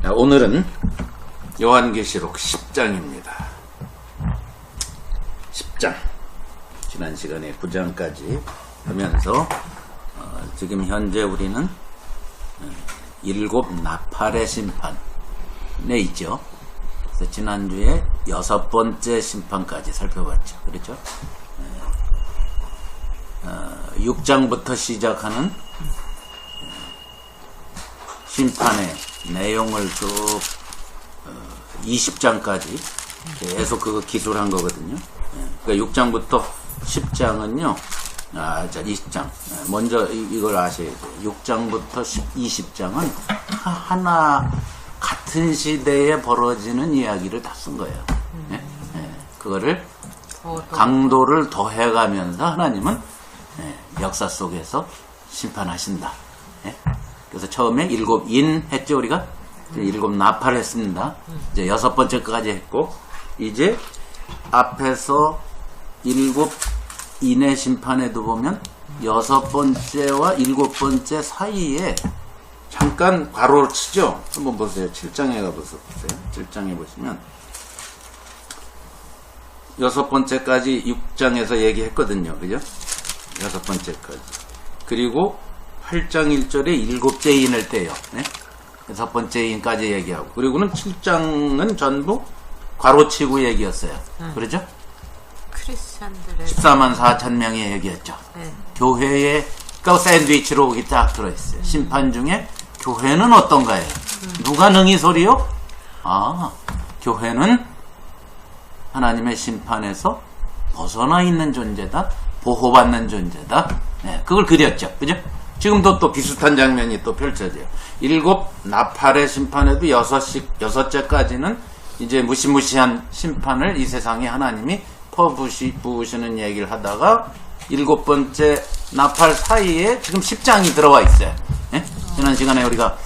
자, 오늘은 요한계시록 10장입니다. 10장. 지난 시간에 9장까지 하면서 지금 현재 우리는 일곱 나팔의 심판에 있죠. 그래서 지난주에 6번째 심판까지 살펴봤죠. 그렇죠? 6장부터 시작하는 심판의 내용을 쭉 20장까지 계속 그거 기술한 거거든요. 그러니까 6장부터 10장은요. 자, 20장. 먼저 이걸 아셔야 돼요. 6장부터 20장은 하나 같은 시대에 벌어지는 이야기를 다 쓴 거예요. 그거를 강도를 더해가면서 하나님은 역사 속에서 심판하신다. 그래서 처음에 일곱 인 했죠, 우리가? 일곱 나팔 했습니다. 이제 6번째까지 했고, 이제 앞에서 일곱 인의 심판에도 보면 6번째와 7번째 사이에 잠깐 괄호를 치죠. 한번 보세요. 7장에 가보세요. 7장에 보시면 6번째까지 6장에서 얘기했거든요. 그죠? 6번째까지. 그리고 8장 1절에 7째 인을 떼요. 6번째 인까지 얘기하고. 그리고는 7장은 전부 괄호치고 얘기였어요. 그렇죠? 크리스찬들의 14만 4천 명이 얘기했죠. 교회에 그 샌드위치로 거기 딱 들어있어요. 심판 중에 교회는 어떤가요? 누가 능히 소리요? 교회는 하나님의 심판에서 벗어나 있는 존재다. 보호받는 존재다. 그걸 그렸죠. 그죠? 지금도 또 비슷한 장면이 또 펼쳐져요. 7 나팔의 심판에도 6째까지는 이제 무시무시한 심판을 이 세상에 하나님이 퍼부으시는 얘기를 하다가 7번째 나팔 사이에 지금 10장이 들어와 있어요. 지난 시간에 우리가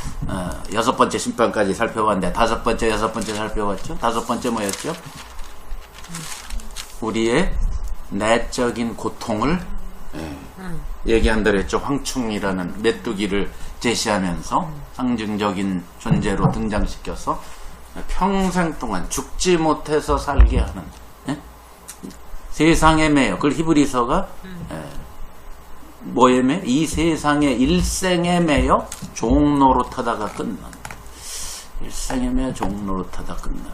6번째 심판까지 살펴봤는데 5번째, 6번째 살펴봤죠. 5번째 뭐였죠? 우리의 내적인 고통을 얘기한다 그랬죠. 황충이라는 메뚜기를 제시하면서 상징적인 존재로 등장시켜서 평생 동안 죽지 못해서 살게 하는 세상에 매여. 그걸 히브리서가 뭐에 매여? 이 세상의 일생에 매여 종노릇하다가 끝난다. 일생에 매여 종노릇하다 끝나요.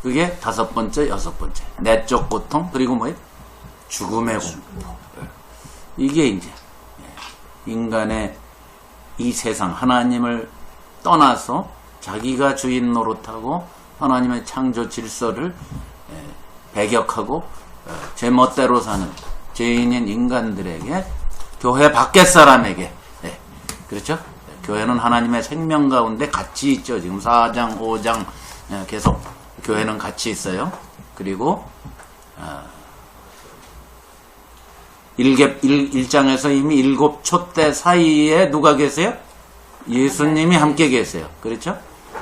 그게 5번째, 6번째. 내적 고통, 그리고 뭐예요? 죽음의 공포. 이게 이제 인간의 이 세상, 하나님을 떠나서 자기가 주인 노릇하고 하나님의 창조 질서를 배격하고 제멋대로 사는 죄인인 인간들에게, 교회 밖의 사람에게, 그렇죠? 교회는 하나님의 생명 가운데 같이 있죠. 지금 4장, 5장 계속 교회는 같이 있어요. 그리고 1장에서 이미 7 촛대 사이에 누가 계세요? 예수님이 함께 계세요. 그렇죠?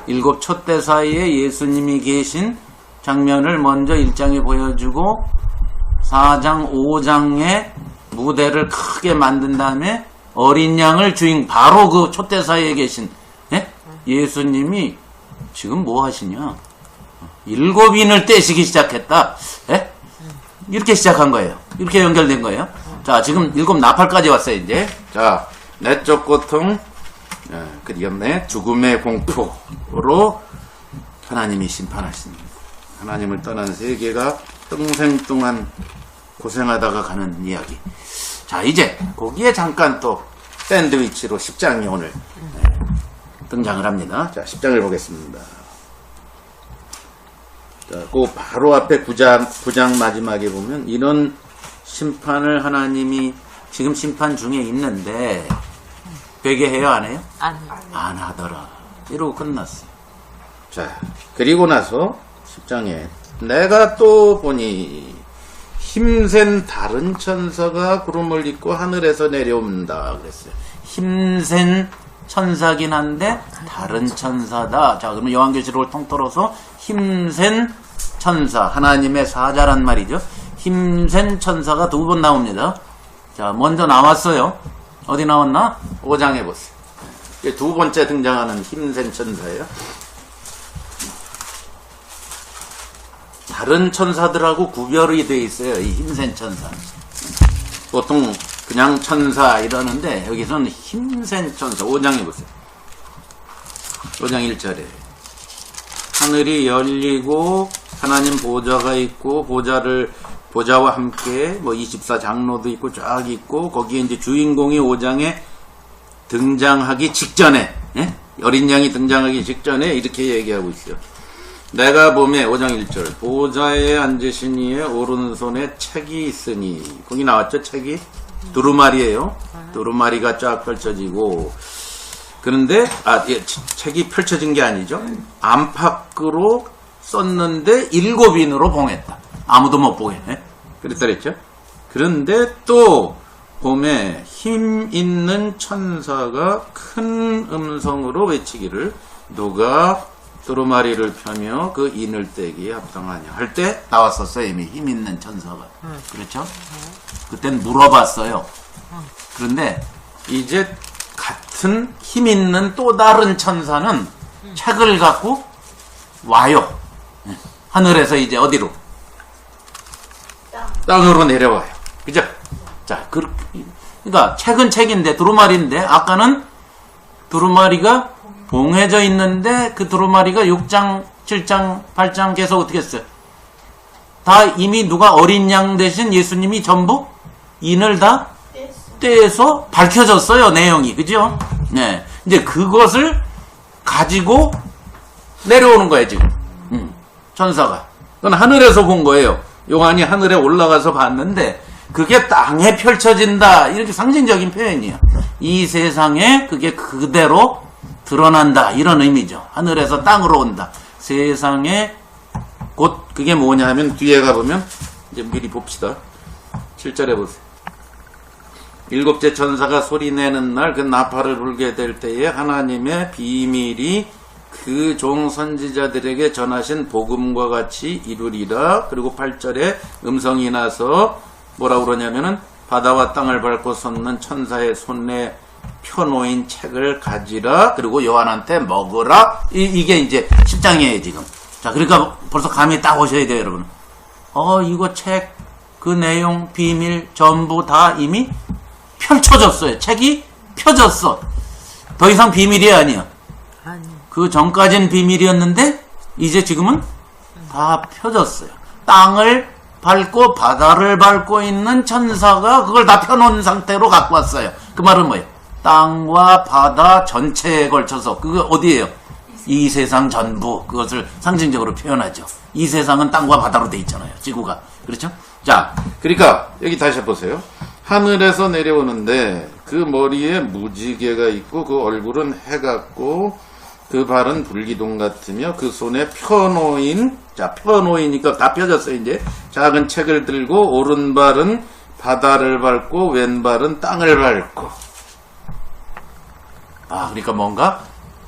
7 촛대 사이에 예수님이 계신 장면을 먼저 1장에 보여주고 4장, 5장에 무대를 크게 만든 다음에 어린 양을 바로 그 촛대 사이에 계신 예수님이 지금 뭐 하시냐? 7인을 떼시기 시작했다. 이렇게 시작한 거예요. 이렇게 연결된 거예요. 자, 지금 7 나팔까지 왔어요, 이제. 자, 내적 고통, 그 다음에 죽음의 공포로 하나님이 심판하십니다. 하나님을 떠난 세계가 평생 동안 고생하다가 가는 이야기. 자, 이제 거기에 잠깐 또 샌드위치로 10장이 오늘 등장을 합니다. 자, 10장을 보겠습니다. 자, 그 바로 앞에 9장 마지막에 보면 이런 심판을 하나님이 지금 심판 중에 있는데 되게 해요, 안 해요? 안 하더라. 이러고 끝났어요. 자, 그리고 나서 10장에 내가 또 보니 힘센 다른 천사가 구름을 입고 하늘에서 내려온다 그랬어요. 힘센 천사긴 한데 다른 천사다. 자, 그러면 요한계시록을 통틀어서 힘센 천사, 하나님의 사자란 말이죠. 힘센 천사가 2번 나옵니다. 자, 먼저 나왔어요. 어디 나왔나? 5장에 보세요. 이게 두 번째 등장하는 힘센 천사예요. 다른 천사들하고 구별이 돼 있어요. 이 힘센 천사. 보통 그냥 천사 이러는데 여기서는 힘센 천사. 5장에 보세요. 5장 1절에 하늘이 열리고 하나님 보좌가 있고 보좌와 함께 뭐 24장로도 있고 쫙 있고 거기에 이제 주인공이 5장에 등장하기 직전에 어린 양이 등장하기 직전에 이렇게 얘기하고 있어요. 내가 봄에 5장 1절 보좌에 앉으신 이의 오른손에 책이 있으니 거기 나왔죠. 책이 두루마리예요. 두루마리가 쫙 펼쳐지고 그런데 책이 펼쳐진 게 아니죠. 안팎으로 썼는데 7인으로 봉했다. 아무도 못 보게 그랬다 그랬죠. 그런데 또 봄에 힘 있는 천사가 큰 음성으로 외치기를 누가 두루마리를 펴며 그 인을 떼기에 합당하냐 할 때 나왔었어요. 이미 힘 있는 천사가. 그렇죠? 그땐 물어봤어요. 그런데 이제 같은 힘 있는 또 다른 천사는 책을 갖고 와요. 하늘에서 이제 어디로? 땅으로 내려와요. 그죠? 자, 그러니까 책은 책인데 두루마리인데 아까는 두루마리가 봉해져 있는데 그 두루마리가 6장, 7장, 8장 계속 어떻게 했어요? 다 이미 누가 어린 양 대신 예수님이 전부 인을 다 떼서 밝혀졌어요. 내용이. 그죠? 네. 이제 그것을 가지고 내려오는 거예요, 지금. 천사가. 그건 하늘에서 본 거예요. 요한이 하늘에 올라가서 봤는데 그게 땅에 펼쳐진다. 이렇게 상징적인 표현이에요. 이 세상에 그게 그대로 드러난다. 이런 의미죠. 하늘에서 땅으로 온다. 세상에 곧 그게 뭐냐 하면 뒤에 가보면 이제 미리 봅시다. 7절에 보세요. 일곱째 천사가 소리내는 날 그 나팔을 불게 될 때에 하나님의 비밀이 그 종 선지자들에게 전하신 복음과 같이 이루리라. 그리고 8절에 음성이 나서 뭐라고 그러냐면은 바다와 땅을 밟고 섰는 천사의 손에 펴놓인 책을 가지라. 그리고 요한한테 먹으라. 이게 이제 10장이에요 지금. 자, 그러니까 벌써 감이 딱 오셔야 돼요 여러분. 이거 책, 그 내용, 비밀 전부 다 이미 펼쳐졌어요. 책이 펴졌어. 더 이상 비밀이 아니야. 그 전까지는 비밀이었는데 이제 지금은 다 펴졌어요. 땅을 밟고 바다를 밟고 있는 천사가 그걸 다 펴놓은 상태로 갖고 왔어요. 그 말은 뭐예요? 땅과 바다 전체에 걸쳐서 그게 어디예요? 이 세상 전부. 그것을 상징적으로 표현하죠. 이 세상은 땅과 바다로 돼 있잖아요. 지구가. 그렇죠? 자, 그러니까 여기 다시 보세요. 하늘에서 내려오는데 그 머리에 무지개가 있고 그 얼굴은 해 같고 그 발은 불기둥 같으며 그 손에 펴놓인, 자, 펴놓이니까 다 펴졌어요, 이제. 작은 책을 들고 오른발은 바다를 밟고 왼발은 땅을 밟고. 그러니까 뭔가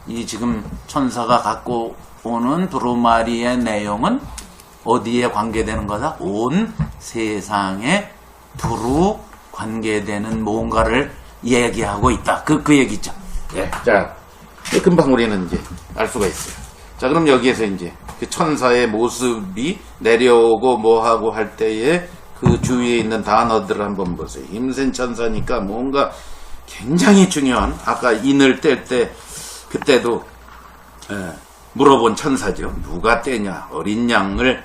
이 지금 천사가 갖고 오는 두루마리의 내용은 어디에 관계되는 거다? 온 세상에 두루 관계되는 뭔가를 얘기하고 있다. 그 얘기죠. 예. 자, 금방 우리는 이제 알 수가 있어요. 자, 그럼 여기에서 이제 그 천사의 모습이 내려오고 뭐하고 할 때에 그 주위에 있는 단어들을 한번 보세요. 힘센 천사니까 뭔가 굉장히 중요한, 아까 인을 뗄 때 그때도 물어본 천사죠. 누가 떼냐? 어린 양을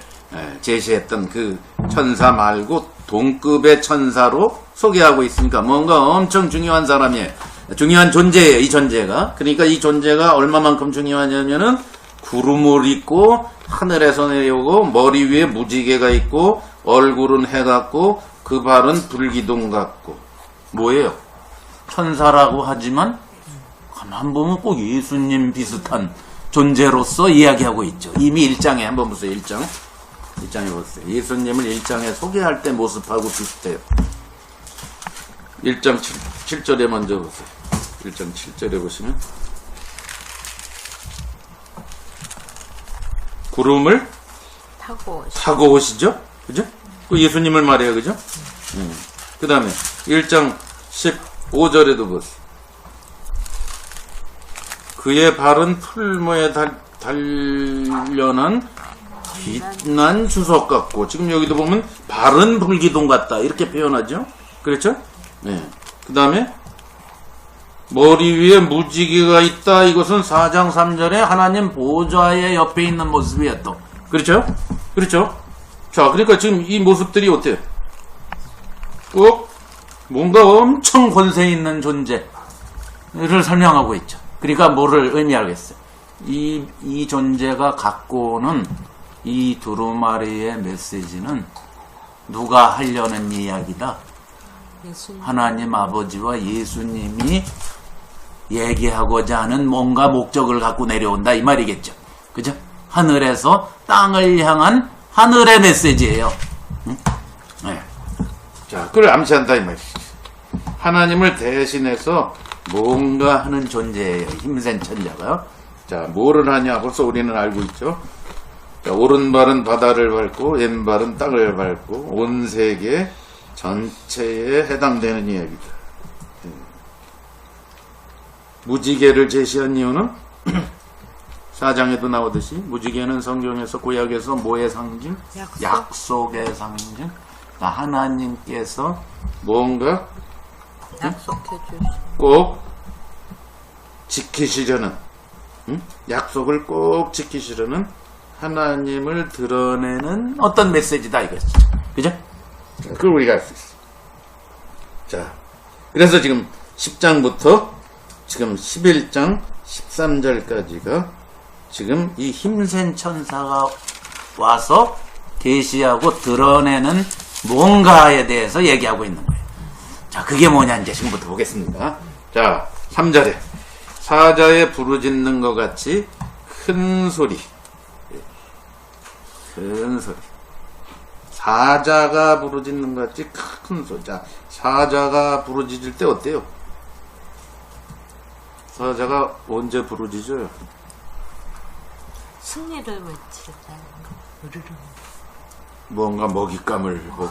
제시했던 그 천사 말고 동급의 천사로 소개하고 있으니까 뭔가 엄청 중요한 사람이에요. 중요한 존재예요, 이 존재가. 그러니까 이 존재가 얼마만큼 중요하냐면은 구름을 입고 하늘에서 내려오고 머리 위에 무지개가 있고 얼굴은 해 같고 그 발은 불기둥 같고. 뭐예요? 천사라고 하지만 가만 보면 꼭 예수님 비슷한 존재로서 이야기하고 있죠. 이미 1장에 한번 보세요. 1장에 보세요. 예수님을 1장에 소개할 때 모습하고 비슷해요. 1장 7절에 먼저 보세요. 1장 7절에 보시면 구름을 타고 오시죠? 그죠? 그 예수님을 말해요. 그죠? 그 다음에 1장 15절에도 보세요. 그의 발은 풀무에 단련한 빛난 주석 같고, 지금 여기도 보면 발은 불기둥 같다 이렇게 표현하죠. 그렇죠? 네. 그 다음에 머리 위에 무지개가 있다. 이것은 4장 3절에 하나님 보좌의 옆에 있는 모습이야 또. 그렇죠? 그렇죠? 자, 그러니까 지금 이 모습들이 어때요? 꼭 뭔가 엄청 권세 있는 존재를 설명하고 있죠. 그러니까 뭐를 의미하겠어요? 이 존재가 갖고 오는 이 두루마리의 메시지는 누가 하려는 이야기다? 예수님. 하나님 아버지와 예수님이 얘기하고자 하는 뭔가 목적을 갖고 내려온다 이 말이겠죠. 그죠? 하늘에서 땅을 향한 하늘의 메시지예요. 응? 네. 자, 그걸 암시한다 이 말이죠. 하나님을 대신해서 뭔가 하는 존재예요. 힘센 천자가요. 자, 뭐를 하냐? 벌써 우리는 알고 있죠. 자, 오른발은 바다를 밟고 왼발은 땅을 밟고 온 세계 전체에 해당되는 이야기다. 무지개를 제시한 이유는 4장에도 나오듯이 무지개는 성경에서 구약에서 뭐의 상징? 약속의 상징. 그러니까 하나님께서 뭔가 약속해 주시. 꼭 지키시려는, 약속을 꼭 지키시려는 하나님을 드러내는 어떤 메시지다 이거죠. 그죠? 그걸 우리가 알 수 있어. 자, 그래서 지금 10장부터 지금 11장 13절까지가 지금 이 힘센 천사가 와서 계시하고 드러내는 뭔가에 대해서 얘기하고 있는 거예요. 자, 그게 뭐냐 이제 지금부터 보겠습니다. 자, 3절에 사자의 부르짖는 것 같이 큰 소리. 큰 소리. 사자가 부르짖는 것 같이 큰 소리. 자, 사자가 부르짖을 때 어때요? 사자가 언제 부르짖어요? 승리를 외칠 때. 으르르. 뭔가 먹잇감을 보고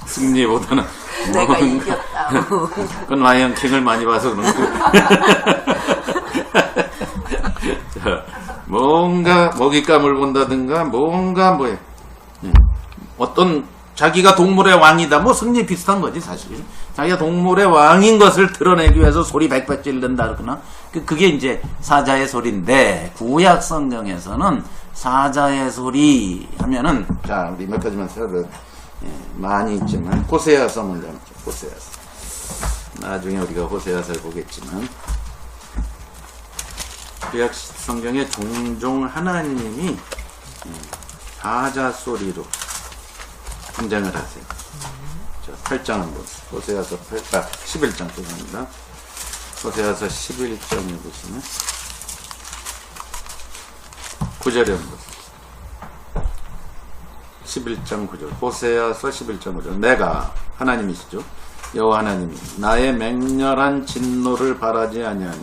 승리보다는 내가 이겼다고. 그건 라이언킹을 많이 봐서 그런 거예요. 자, 뭔가 먹잇감을 본다든가 뭔가 뭐예요? 어떤 자기가 동물의 왕이다 뭐 승리 비슷한 거지 사실. 자기가 동물의 왕인 것을 드러내기 위해서 소리 백백 지른다 그러나 그게 이제 사자의 소리인데 구약 성경에서는 사자의 소리 하면은 자 우리 몇 가지만 세워도 많이 있지만 호세아서 먼저 하죠. 호세아서 나중에 우리가 호세아서를 보겠지만 구약 성경에 종종 하나님이 사자 소리로 등장을 하세요. 자, 8장 한번 호세아서 11장 죄송합니다. 호세아서 11장에 보시면 9절에 한번 11장 9절 호세아서 11장 9절 내가 하나님이시죠. 여호와 하나님이 나의 맹렬한 진노를 바라지 아니하며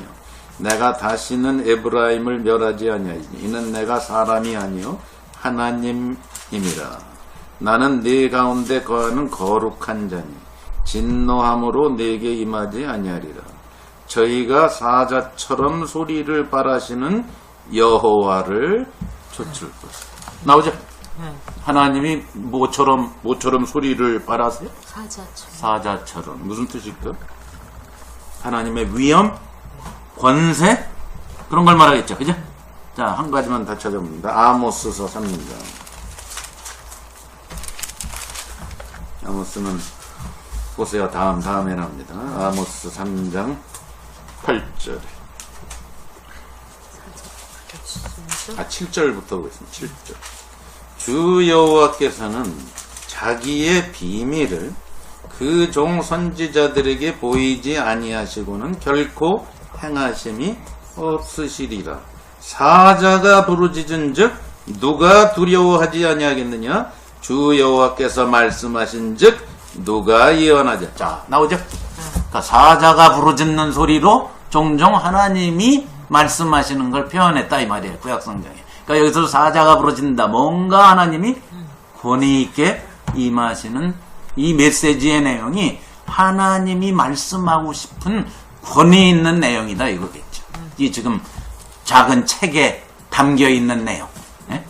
내가 다시는 에브라임을 멸하지 아니하리니 이는 내가 사람이 아니요 하나님임이라. 나는 네 가운데 거하는 거룩한 자니 진노함으로 네게 임하지 아니하리라. 저희가 사자처럼 소리를 바라시는 여호와를 좇을 것이다. 나오죠? 네. 하나님이 모처럼 소리를 바라세요? 사자처럼. 사자처럼. 무슨 뜻일까? 하나님의 위엄, 권세 그런 걸 말하겠죠. 그죠? 자, 한 가지만 다 찾아봅니다. 아모스서 3장. 아모스는 보세요. 다음에 나옵니다. 아모스 3장 8절. 7절부터 보겠습니다. 7절. 주 여호와께서는 자기의 비밀을 그 종 선지자들에게 보이지 아니하시고는 결코 행하심이 없으시리라. 사자가 부르짖은즉 누가 두려워하지 아니하겠느냐? 주 여호와께서 말씀하신즉 누가 예언하자. 자, 나오죠? 그러니까 사자가 부르짖는 소리로 종종 하나님이 말씀하시는 걸 표현했다 이 말이에요. 구약 성경에. 그러니까 여기서 사자가 부르짖는다. 뭔가 하나님이 권위 있게 임하시는 이 메시지의 내용이 하나님이 말씀하고 싶은 권위 있는 내용이다 이거겠죠. 이 지금 작은 책에 담겨 있는 내용. 예?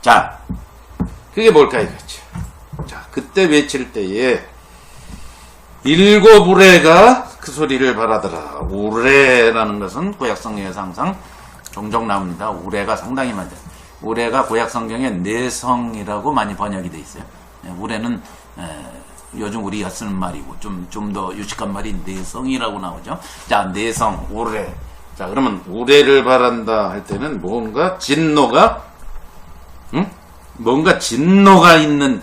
자, 그게 뭘까요? 그렇죠. 자, 그때 외칠 때에 일곱 우레가 그 소리를 바라더라. 우레라는 것은 구약 성경에서 항상 종종 나옵니다. 우레가 상당히 많아요. 우레가 구약 성경에 내성이라고 많이 번역이 돼 있어요. 우레는 요즘 우리가 쓰는 말이고 좀 더 유식한 말이 내성이라고 나오죠. 자, 내성, 우레. 자, 그러면 우레를 바란다 할 때는 뭔가 진노가 뭔가 진노가 있는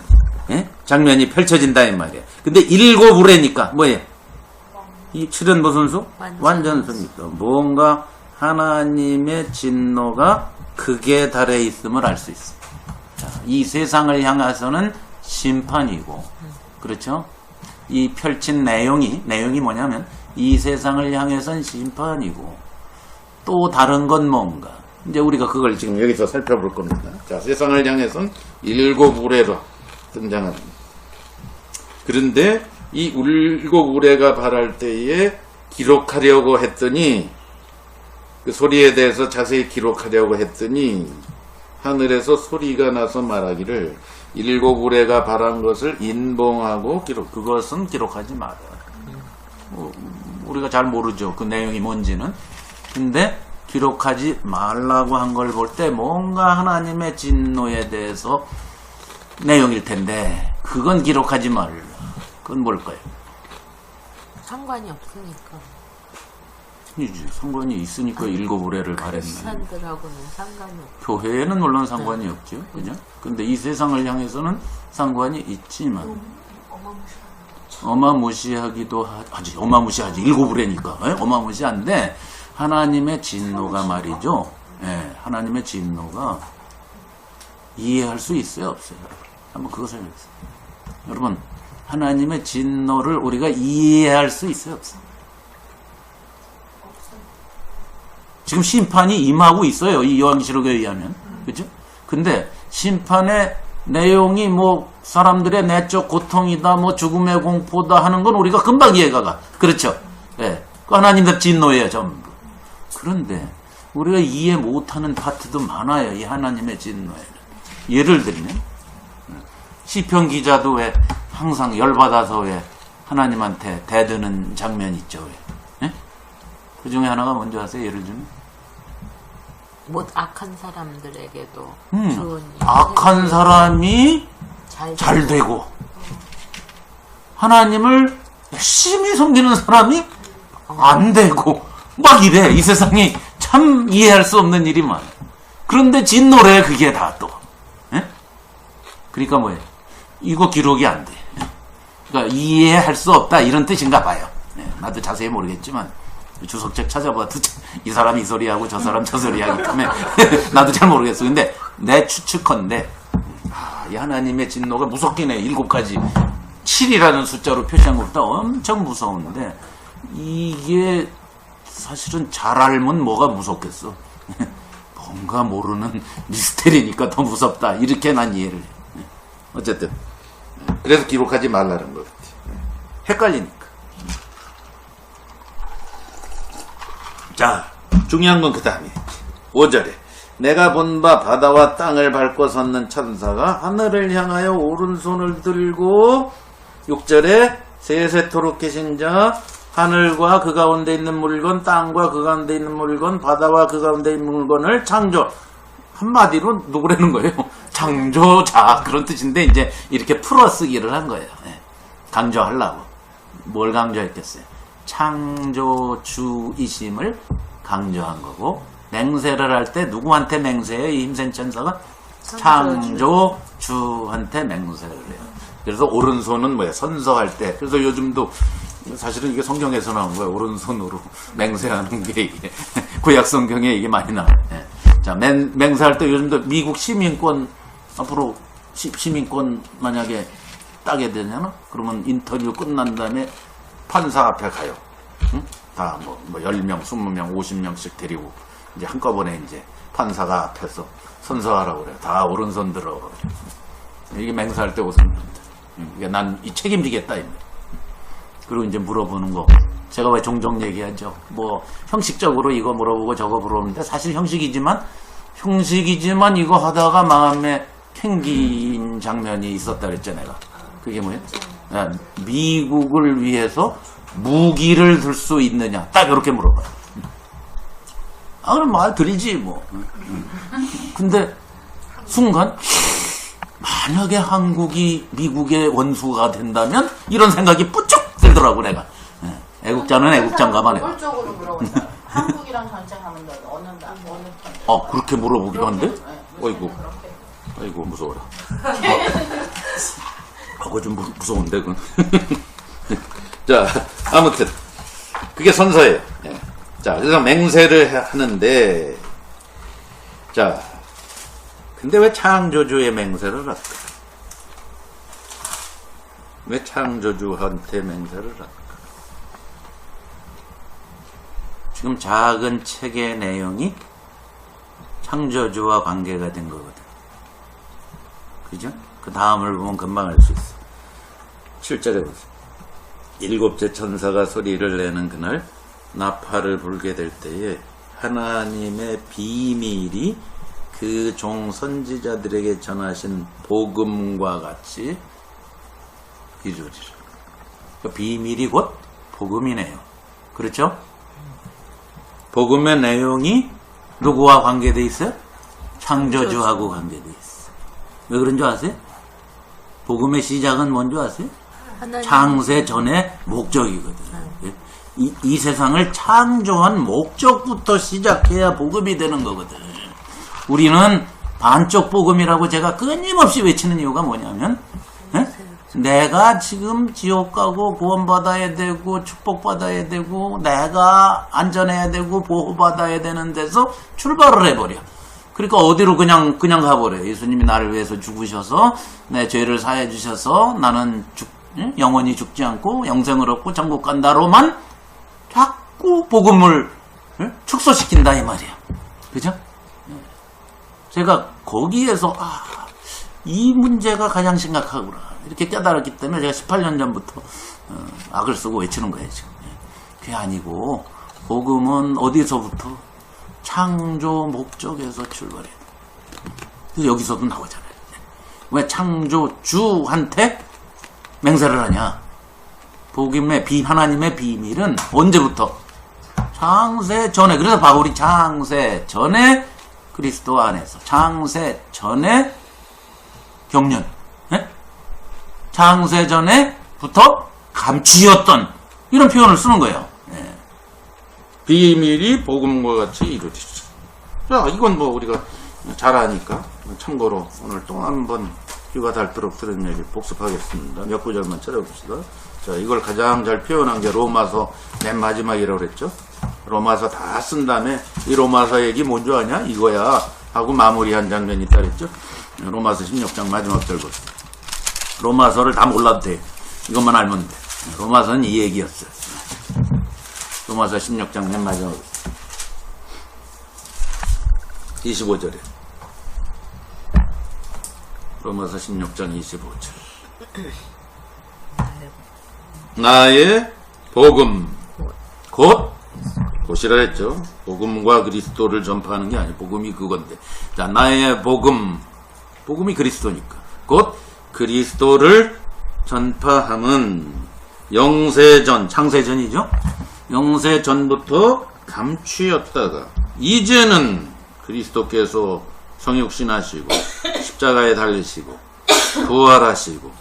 장면이 펼쳐진다 이 말이에요. 근데 일곱 우레니까 뭐예요? 이 7은 무슨 수? 완전수니까 뭔가 하나님의 진노가 극에 달해 있음을 알 수 있어요. 자, 이 세상을 향해서는 심판이고, 그렇죠? 이 펼친 내용이 뭐냐면 이 세상을 향해서는 심판이고 또 다른 건 뭔가. 이제 우리가 그걸 지금 여기서 살펴볼 겁니다. 자, 세상을 향해서는 일곱 우레로 등장합니다. 그런데 이 일곱 우레가 발할 때에 기록하려고 했더니 그 소리에 대해서 자세히 기록하려고 했더니 하늘에서 소리가 나서 말하기를 일곱 우레가 발한 것을 인봉하고 그것은 기록하지 마라. 우리가 잘 모르죠. 그 내용이 뭔지는. 근데 기록하지 말라고 한 걸 볼 때 뭔가 하나님의 진노에 대해서 내용일 텐데 그건 기록하지 말라. 그건 뭘까요? 상관이 없으니까. 상관이 있으니까 일곱 우레를 바랬나. 크리스찬들하고는 상관이 없고. 교회에는 물론 상관이 없죠. 그죠? 근데 이 세상을 향해서는 상관이 있지만 어마무시하기도 하지. 어마무시하지. 일곱 우레니까. 어마무시한데 하나님의 진노가 말이죠. 예, 하나님의 진노가 이해할 수 있어요, 없어요? 한번 그것을 해보세요. 여러분, 하나님의 진노를 우리가 이해할 수 있어요, 없어요? 지금 심판이 임하고 있어요, 이 요한계시록에 의하면. 그죠? 근데 심판의 내용이 뭐 사람들의 내적 고통이다, 뭐 죽음의 공포다 하는 건 우리가 금방 이해가 가. 그렇죠? 예. 그 하나님의 진노예요, 전부. 그런데 우리가 이해 못하는 파트도 많아요. 이 하나님의 진노에는. 예를 들면 시편 기자도 왜 항상 열받아서 왜 하나님한테 대드는 장면 있죠. 왜? 예? 그 중에 하나가 뭔지 아세요? 예를 들면 악한 사람들에게도 좋은 악한 사람이 잘 되고 하나님을 열심히 섬기는 사람이 안 되고 막 이래. 이 세상에 참 이해할 수 없는 일이 많아. 그런데 진노래 그게 다 또. 예? 그러니까 뭐예요? 이거 기록이 안 돼. 그러니까 이해할 수 없다 이런 뜻인가 봐요. 예, 나도 자세히 모르겠지만 주석책 찾아봐도 이 사람 이 소리하고 저 사람 저 소리하기 때문에 나도 잘 모르겠어. 근데 내 추측컨대 이 하나님의 진노가 무섭긴 해. 7가지 7이라는 숫자로 표시한 것보다 엄청 무서운데 이게 사실은 잘 알면 뭐가 무섭겠어. 뭔가 모르는 미스테리니까 더 무섭다. 이렇게 난 이해를 해. 어쨌든 그래서 기록하지 말라는 것 같아. 헷갈리니까. 자, 중요한 건 그 다음에 5절에 내가 본 바 바다와 땅을 밟고 섰는 천사가 하늘을 향하여 오른손을 들고 6절에 세세토록 계신 자 하늘과 그 가운데 있는 물건, 땅과 그 가운데 있는 물건, 바다와 그 가운데 있는 물건을 창조. 한마디로 누구라는 거예요? 창조자. 그런 뜻인데, 이제 이렇게 풀어쓰기를 한 거예요. 네. 강조하려고. 뭘 강조했겠어요? 창조주이심을 강조한 거고, 맹세를 할 때 누구한테 맹세해요? 이 힘센 천사가? 창조주한테 맹세를 해요. 그래서 오른손은 뭐야? 선서할 때. 그래서 요즘도 사실은 이게 성경에서 나온 거예요. 오른손으로 맹세하는 게 이게 구약 성경에 이게 많이 나와요. 네. 자, 맹세할 때 요즘도 미국 시민권 앞으로 시민권 만약에 따게 되잖아. 그러면 인터뷰 끝난 다음에 판사 앞에 가요. 응? 다 뭐 10명, 20명, 50명씩 데리고 이제 한꺼번에 이제 판사가 앞에서 선서하라고 그래요. 다 오른손 들어. 이게 맹세할 때 오른손. 이게 난 이 책임지겠다. 그리고 이제 물어보는 거. 제가 왜 종종 얘기하죠. 뭐 형식적으로 이거 물어보고 저거 물어보는데 사실 형식이지만 이거 하다가 마음에 캥긴 장면이 있었다 그랬죠 내가. 그게 뭐예요? 미국을 위해서 무기를 들 수 있느냐 딱 이렇게 물어봐요. 그럼 말 드리지 뭐. 근데 순간 만약에 한국이 미국의 원수가 된다면 이런 생각이 뿌쩍 들더라고 내가. 애국자는 애국자인가 봐 내가. 노골적으로 물어본다. 한국이랑 전쟁하면 어느 편? 그렇게 물어보기도 한데? 네, 아이고 무서워라. 그거 좀 무서운데 그건. 자 아무튼 그게 선서예요. 자 그래서 맹세를 하는데 자 근데 왜 창조주의 맹세를 할까? 왜 창조주한테 맹세를 할까? 지금 작은 책의 내용이 창조주와 관계가 된 거거든. 그죠? 그 다음을 보면 금방 알 수 있어. 7절에 보세요. 일곱째 천사가 소리를 내는 그날 나팔을 불게 될 때에 하나님의 비밀이 그 종 선지자들에게 전하신 복음과 같이 이루어지라. 그 비밀이 곧 복음이네요. 그렇죠? 복음의 내용이 누구와 관계되어 있어요? 창조주하고 관계되어 있어요. 왜 그런 줄 아세요? 복음의 시작은 뭔 줄 아세요? 창세 전의 목적이거든. 이 세상을 창조한 목적부터 시작해야 복음이 되는 거거든. 우리는 반쪽 복음이라고 제가 끊임없이 외치는 이유가 뭐냐면 내가 지금 지옥 가고 구원받아야 되고 축복받아야 되고 내가 안전해야 되고 보호받아야 되는 데서 출발을 해버려. 그러니까 어디로 그냥 가버려요. 예수님이 나를 위해서 죽으셔서 내 죄를 사해 주셔서 나는 영원히 죽지 않고 영생을 얻고 천국 간다로만 자꾸 복음을 축소시킨다 이 말이야. 그죠? 제가 거기에서 이 문제가 가장 심각하구나 이렇게 깨달았기 때문에 제가 18년 전부터 악을 쓰고 외치는 거예요 지금. 그게 아니고 복음은 어디서부터? 창조 목적에서 출발해요. 그래서 여기서도 나오잖아요. 왜 창조주한테 맹세를 하냐? 복음의 하나님의 비밀은 언제부터? 창세 전에. 그래서 바울이 창세 전에 그리스도 안에서 창세 전에 경륜, 창세 전에부터 감추었던 이런 표현을 쓰는 거예요. 비밀이 복음과 같이 이루어지죠. 자, 이건 뭐 우리가 잘 아니까 참고로 오늘 또 한번 귀가 닳도록 들은 얘기 복습하겠습니다. 몇 구절만 찾아봅시다. 자, 이걸 가장 잘 표현한 게 로마서 맨 마지막이라고 그랬죠. 로마서 다 쓴 다음에 이 로마서 얘기 뭔지 아냐? 이거야 하고 마무리한 장면이 있다 그랬죠. 로마서 16장 마지막 절 보세요. 로마서를 다 몰라도 돼. 이것만 알면 돼. 로마서는 이 얘기였어요. 로마서 16장 맨 마지막 25절에 로마서 16장 25절 나의 복음 곧이라 했죠. 복음과 그리스도를 전파하는 게 아니고 복음이 그건데 자 나의 복음이 그리스도니까 곧 그리스도를 전파함은 영세전 창세전이죠. 영세전부터 감추었다가 이제는 그리스도께서 성육신하시고 십자가에 달리시고 부활하시고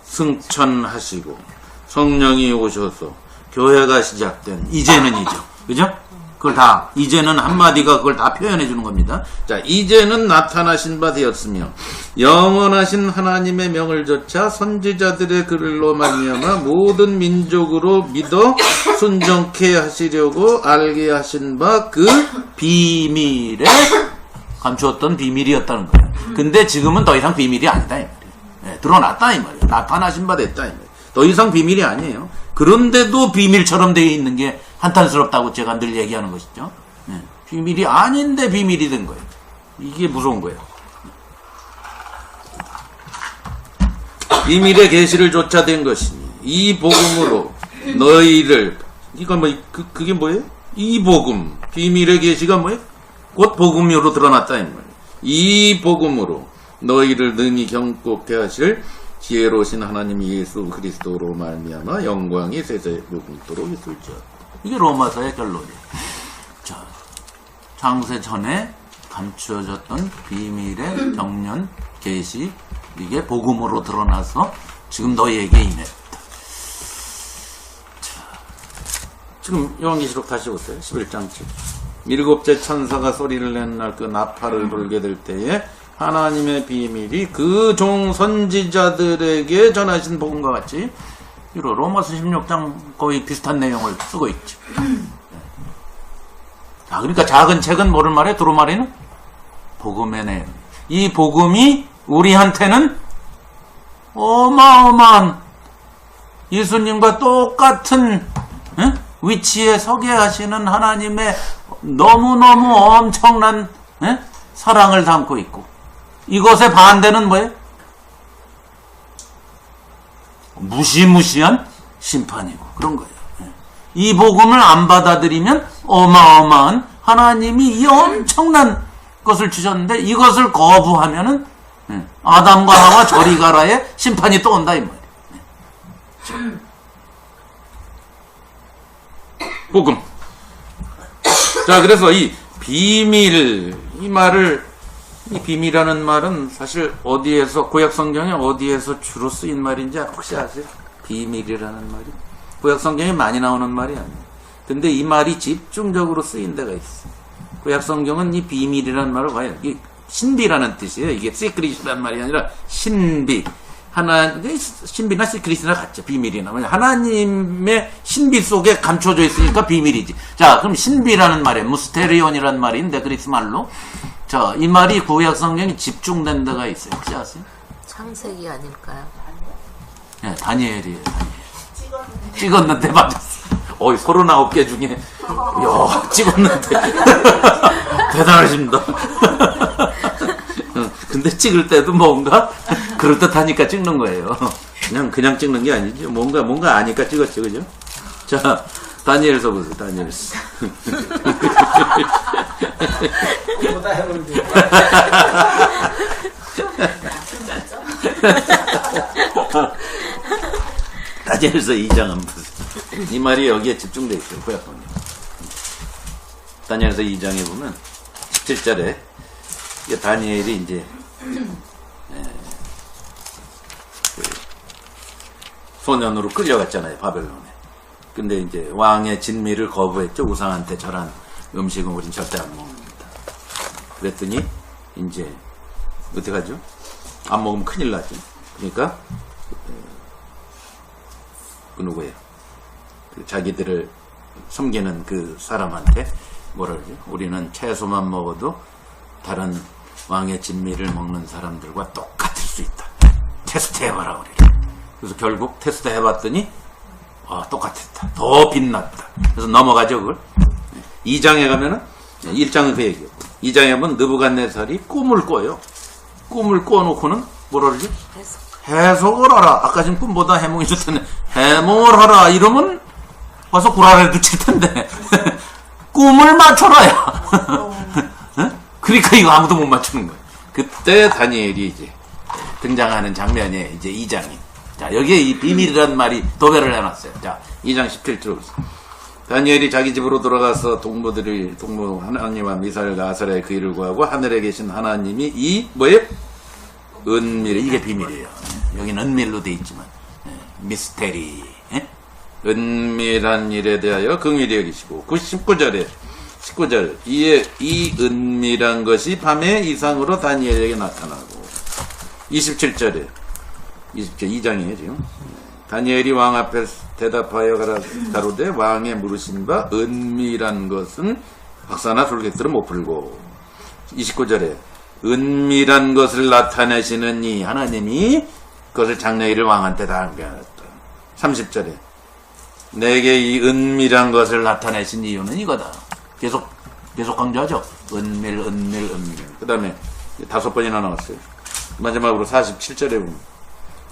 승천하시고 성령이 오셔서 교회가 시작된 이제는이죠. 그죠? 그걸 다 이제는 한마디가 그걸 다 표현해 주는 겁니다. 자, 이제는 나타나신 바 되었으며 영원하신 하나님의 명을 좇아 선지자들의 글로 말미암아 모든 민족으로 믿어 순종케 하시려고 알게 하신 바 그 비밀에 감추었던 비밀이었다는 거예요. 근데 지금은 더 이상 비밀이 아니다 이 말이에요. 드러났다 이 말이에요. 나타나신 바 됐다 이 말이에요. 더 이상 비밀이 아니에요. 그런데도 비밀처럼 되어 있는 게 한탄스럽다고 제가 늘 얘기하는 것이죠. 비밀이 아닌데 비밀이 된 거예요. 이게 무서운 거예요. 비밀의 계시를 쫓아낸 것이니 이 복음으로 너희를 이건 뭐, 그게 뭐예요? 이 복음, 비밀의 계시가 뭐예요? 곧 복음으로 드러났다, 이 말이에요. 이 복음으로 너희를 능히 경고케 하실 지혜로우신 하나님 예수 그리스도로 말미암아 영광이 세세에 무궁토록 있을지어다. 이게 로마서의 결론이에요. 자, 창세 전에 감추어졌던 비밀의 정년 계시, 이게 복음으로 드러나서 지금 너희에게 임했다. 자, 지금 요한계시록 다시 보세요. 11장 7. 일곱째 천사가 소리를 낸 날 그 나팔을 불게 될 때에 하나님의 비밀이 그 종 선지자들에게 전하신 복음과 같이 로마서 16장 거의 비슷한 내용을 쓰고 있죠. 자, 그러니까 작은 책은 뭐를 말해? 두루마리는 복음의 내용. 이 복음이 우리한테는 어마어마한 예수님과 똑같은 위치에 서게 하시는 하나님의 너무너무 엄청난 사랑을 담고 있고, 이것의 반대는 뭐예요? 무시무시한 심판이고 그런 거예요. 이 복음을 안 받아들이면 어마어마한 하나님이 이 엄청난 것을 주셨는데 이것을 거부하면은 아담과 하와 저리 가라의 심판이 또 온다 이 말이에요. 복음. 자, 그래서 이 비밀, 이 말을, 이 비밀이라는 말은 사실 어디에서, 구약 성경에 어디에서 주로 쓰인 말인지 혹시 아세요? 비밀이라는 말이. 구약 성경에 많이 나오는 말이 아니에요. 근데 이 말이 집중적으로 쓰인 데가 있어요. 구약 성경은 이 비밀이라는 말을 과연, 이 신비라는 뜻이에요. 이게 시크릿이라는 말이 아니라 신비. 신비나 시크릿이나 같죠. 비밀이나. 하나님의 신비 속에 감춰져 있으니까 비밀이지. 자, 그럼 신비라는 말에 무스테리온이라는 말인데, 그리스 말로. 자, 이 말이 구약 성경이 집중된 데가 있어요. 혹시 아세요? 창세기 아닐까요? 네, 다니엘이에요. 다니엘. 찍었는데 맞았어. 39개 중에, 이야, 찍었는데. 대단하십니다. 근데 찍을 때도 뭔가 그럴듯하니까 찍는 거예요. 그냥 찍는 게 아니죠. 뭔가 아니까 찍었죠, 그죠? 자, 다니엘서 보세요. 다니엘서. 다니엘서 2장 한번 보세요. 이 말이 여기에 집중되어 있어요. 구약성경. 다니엘서 2장에 보면 17절에 다니엘이 이제 소년으로 끌려갔잖아요, 바벨론에. 근데 이제 왕의 진미를 거부했죠. 우상한테 절한 음식은 우린 절대 안 먹는다. 그랬더니 이제 어떻게 하죠? 안 먹으면 큰일 나죠. 그러니까 그 누구예요? 자기들을 섬기는 그 사람한테 뭐라 그러죠? 우리는 채소만 먹어도 다른 왕의 진미를 먹는 사람들과 똑같을 수 있다. 테스트해봐라 우리를. 그래서 결국 테스트 해봤더니 똑같았다. 더 빛났다. 그래서 넘어가죠 그걸. 2장에 가면은 1장은 그 얘기고 2장에 보면 느부갓네살이 꿈을 꿔요. 꿈을 꿔놓고는 뭐라 그러지? 해석을 하라. 아까 지금 꿈보다 해몽이 좋던데 해몽을 하라 이러면 와서 구라를 칠 텐데 꿈을 맞춰라야. 그러니까 이거 아무도 못 맞추는 거예요. 그때 다니엘이 이제 등장하는 장면이 이제 2장이. 자, 여기에 이 비밀이라는 말이 도배를 해놨어요. 자, 2장 17절. 다니엘이 자기 집으로 돌아가서 동무 하나님과 미사엘과 아사랴의 그 일을 구하고 하늘에 계신 하나님이 이 뭐예요? 은밀, 이게 비밀이에요. 여기는 은밀로 돼 있지만 미스테리, 은밀한 일에 대하여 긍휼히 여기시고. 그 19절 이에 이 은밀한 것이 밤의 이상으로 다니엘에게 나타나고. 27절에 2장이에요 지금. 다니엘이 왕 앞에 대답하여 가로되 왕의 물으신 바 은밀한 것은 박사나 솔객들은 못 풀고. 29절에 은밀한 것을 나타내시는 이 하나님이 그것을 장래일을 왕한테 다 안겨놨다. 30절에 내게 이 은밀한 것을 나타내신 이유는 이거다. 계속 강조하죠. 은밀. 그 다음에 5번이나 나왔어요. 마지막으로 47절에 보면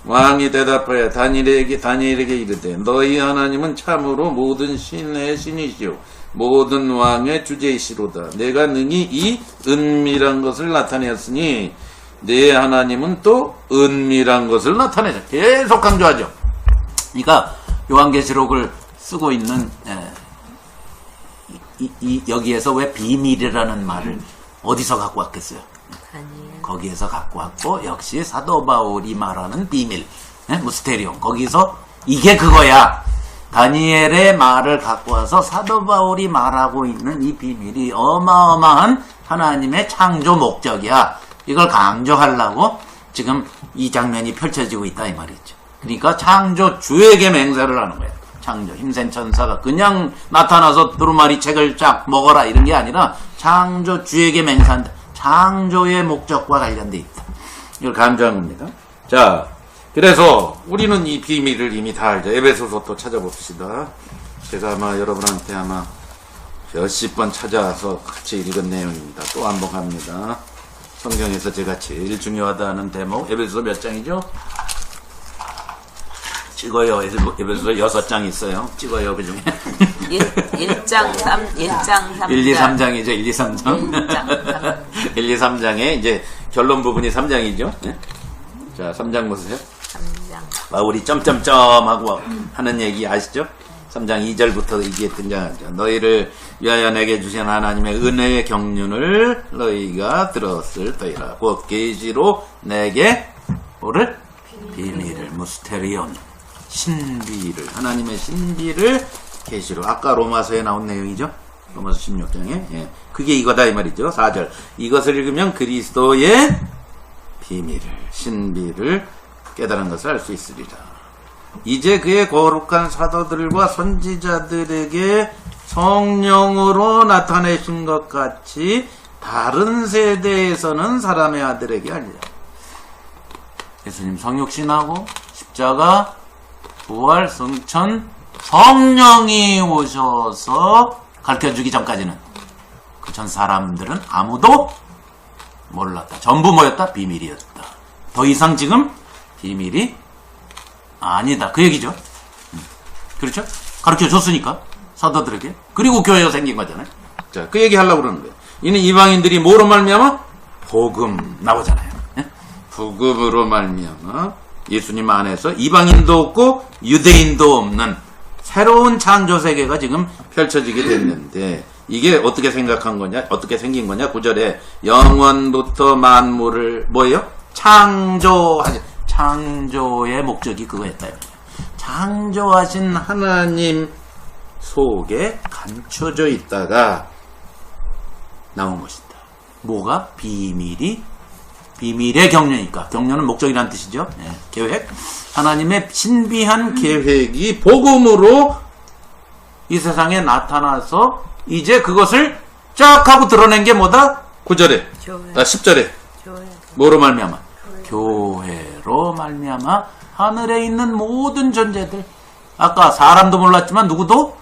왕이 대답하여 다니엘에게 이르되 너희 하나님은 참으로 모든 신의 신이시오 모든 왕의 주제이시로다. 내가 능히 이 은밀한 것을 나타내었으니 내 하나님은 또 은밀한 것을 나타내자. 계속 강조하죠. 그러니까 요한계시록을 쓰고 있는 여기에서 왜 비밀이라는 말을 어디서 갖고 왔겠어요? 다니엘. 거기에서 갖고 왔고 역시 사도 바울이 말하는 비밀, 무스테리온. 거기서 이게 그거야. 다니엘의 말을 갖고 와서 사도 바울이 말하고 있는 이 비밀이 어마어마한 하나님의 창조 목적이야. 이걸 강조하려고 지금 이 장면이 펼쳐지고 있다 이 말이죠. 그러니까 창조주에게 맹세를 하는 거예요. 창조 힘센 천사가 그냥 나타나서 두루마리 책을 쫙 먹어라 이런 게 아니라 창조주에게 맹세한다. 창조의 목적과 관련돼 있다. 이걸 강조한 겁니다. 자, 그래서 우리는 이 비밀을 이미 다 알죠. 에베소서 또 찾아봅시다. 제가 아마 여러분한테 아마 몇십 번 찾아와서 같이 읽은 내용입니다. 또 한번 갑니다. 성경에서 제가 제일 중요하다는 대목, 에베소서 몇 장이죠? 찍어요. 에베소서 6장 있어요. 찍어요, 그 중에. 1장 3장. 1, 2, 3장이죠. 1, 2, 3장. 1장 1, 2, 3장에 이제 결론 부분이 3장이죠. 네? 자, 3장 보세요. 3장. 바울이 점점점 하고 하는 얘기 아시죠? 3장 2절부터 이게 등장하죠. 너희를 위하여 내게 주신 하나님의 은혜의 경륜을 너희가 들었을 터이라. 곧 계시로 내게 뭐를? 비밀을, 무스테리온, 신비를, 하나님의 신비를 계시로. 아까 로마서에 나온 내용이죠? 로마서 16장에. 예. 그게 이거다 이 말이죠. 4절. 이것을 읽으면 그리스도의 비밀을, 신비를 깨달은 것을 알 수 있으리라. 이제 그의 거룩한 사도들과 선지자들에게 성령으로 나타내신 것 같이 다른 세대에서는 사람의 아들에게 알리라. 예수님 성육신하고 십자가, 부활, 승천, 성령이 오셔서 가르쳐주기 전까지는 그 전 사람들은 아무도 몰랐다. 전부 뭐였다? 비밀이었다. 더 이상 지금 비밀이 아니다. 그 얘기죠. 그렇죠? 가르쳐 줬으니까 사도들에게. 그리고 교회가 생긴 거잖아요. 자, 그 얘기 하려고 그러는 거예요. 이는 이방인들이 뭐로 말미암아? 복음 나오잖아요. 예? 복음으로 말미암아 예수님 안에서 이방인도 없고 유대인도 없는 새로운 창조 세계가 지금 펼쳐지게 됐는데 이게 어떻게 생각한 거냐? 어떻게 생긴 거냐? 9절에 영원부터 만물을 뭐예요? 창조의 목적이 그거였다. 창조하신 하나님 속에 감춰져 있다가 나온 것이다. 뭐가? 비밀의 경륜이니까. 경륜은 목적이라는 뜻이죠. 예, 계획. 하나님의 신비한 계획이 복음으로 이 세상에 나타나서 이제 그것을 쫙 하고 드러낸 게 뭐다? 9절에. 교회. 10절에. 교회. 뭐로 말미암아? 교회로 말미암아 하늘에 있는 모든 존재들. 아까 사람도 몰랐지만 누구도?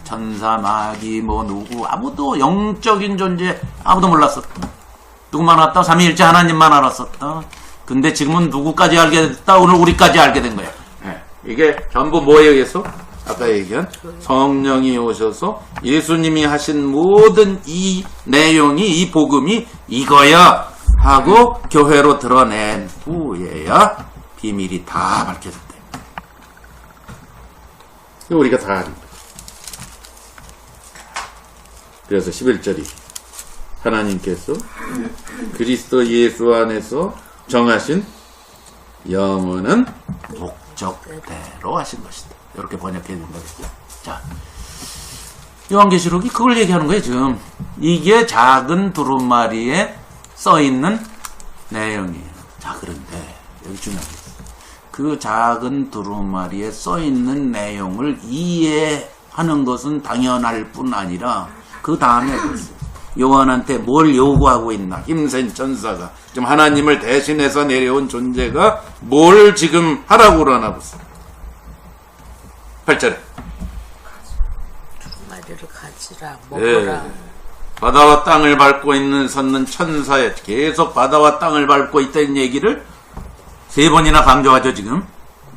천사, 마귀, 누구 아무도 영적인 존재 아무도 몰랐었다. 누구만 알았다? 삼위일체 하나님만 알았었다. 근데 지금은 누구까지 알게 됐다? 오늘 우리까지 알게 된 거야. 이게 전부 뭐에 의해서? 아까 얘기한 성령이 오셔서 예수님이 하신 모든 이 내용이, 이 복음이 이거야 하고 교회로 드러낸 후에야 비밀이 다 밝혀졌대. 이거 우리가 다 아는 거야. 그래서 11절이 하나님께서 그리스도 예수 안에서 정하신 영원한 목적대로 하신 것이다. 이렇게 번역해야 된다겠죠. 자, 요한계시록이 그걸 얘기하는 거예요, 지금. 이게 작은 두루마리에 써있는 내용이에요. 자, 그런데, 여기 중요한 게 있어요. 그 작은 두루마리에 써있는 내용을 이해하는 것은 당연할 뿐 아니라, 그 다음에 요한한테 뭘 요구하고 있나? 힘센 천사가, 지금 하나님을 대신해서 내려온 존재가 뭘 지금 하라고 그러나 보세요. 8절에. 두루마리를 가지라, 먹어라. 바다와 땅을 밟고 섰는 천사에 계속 바다와 땅을 밟고 있다는 얘기를 3번이나 강조하죠, 지금.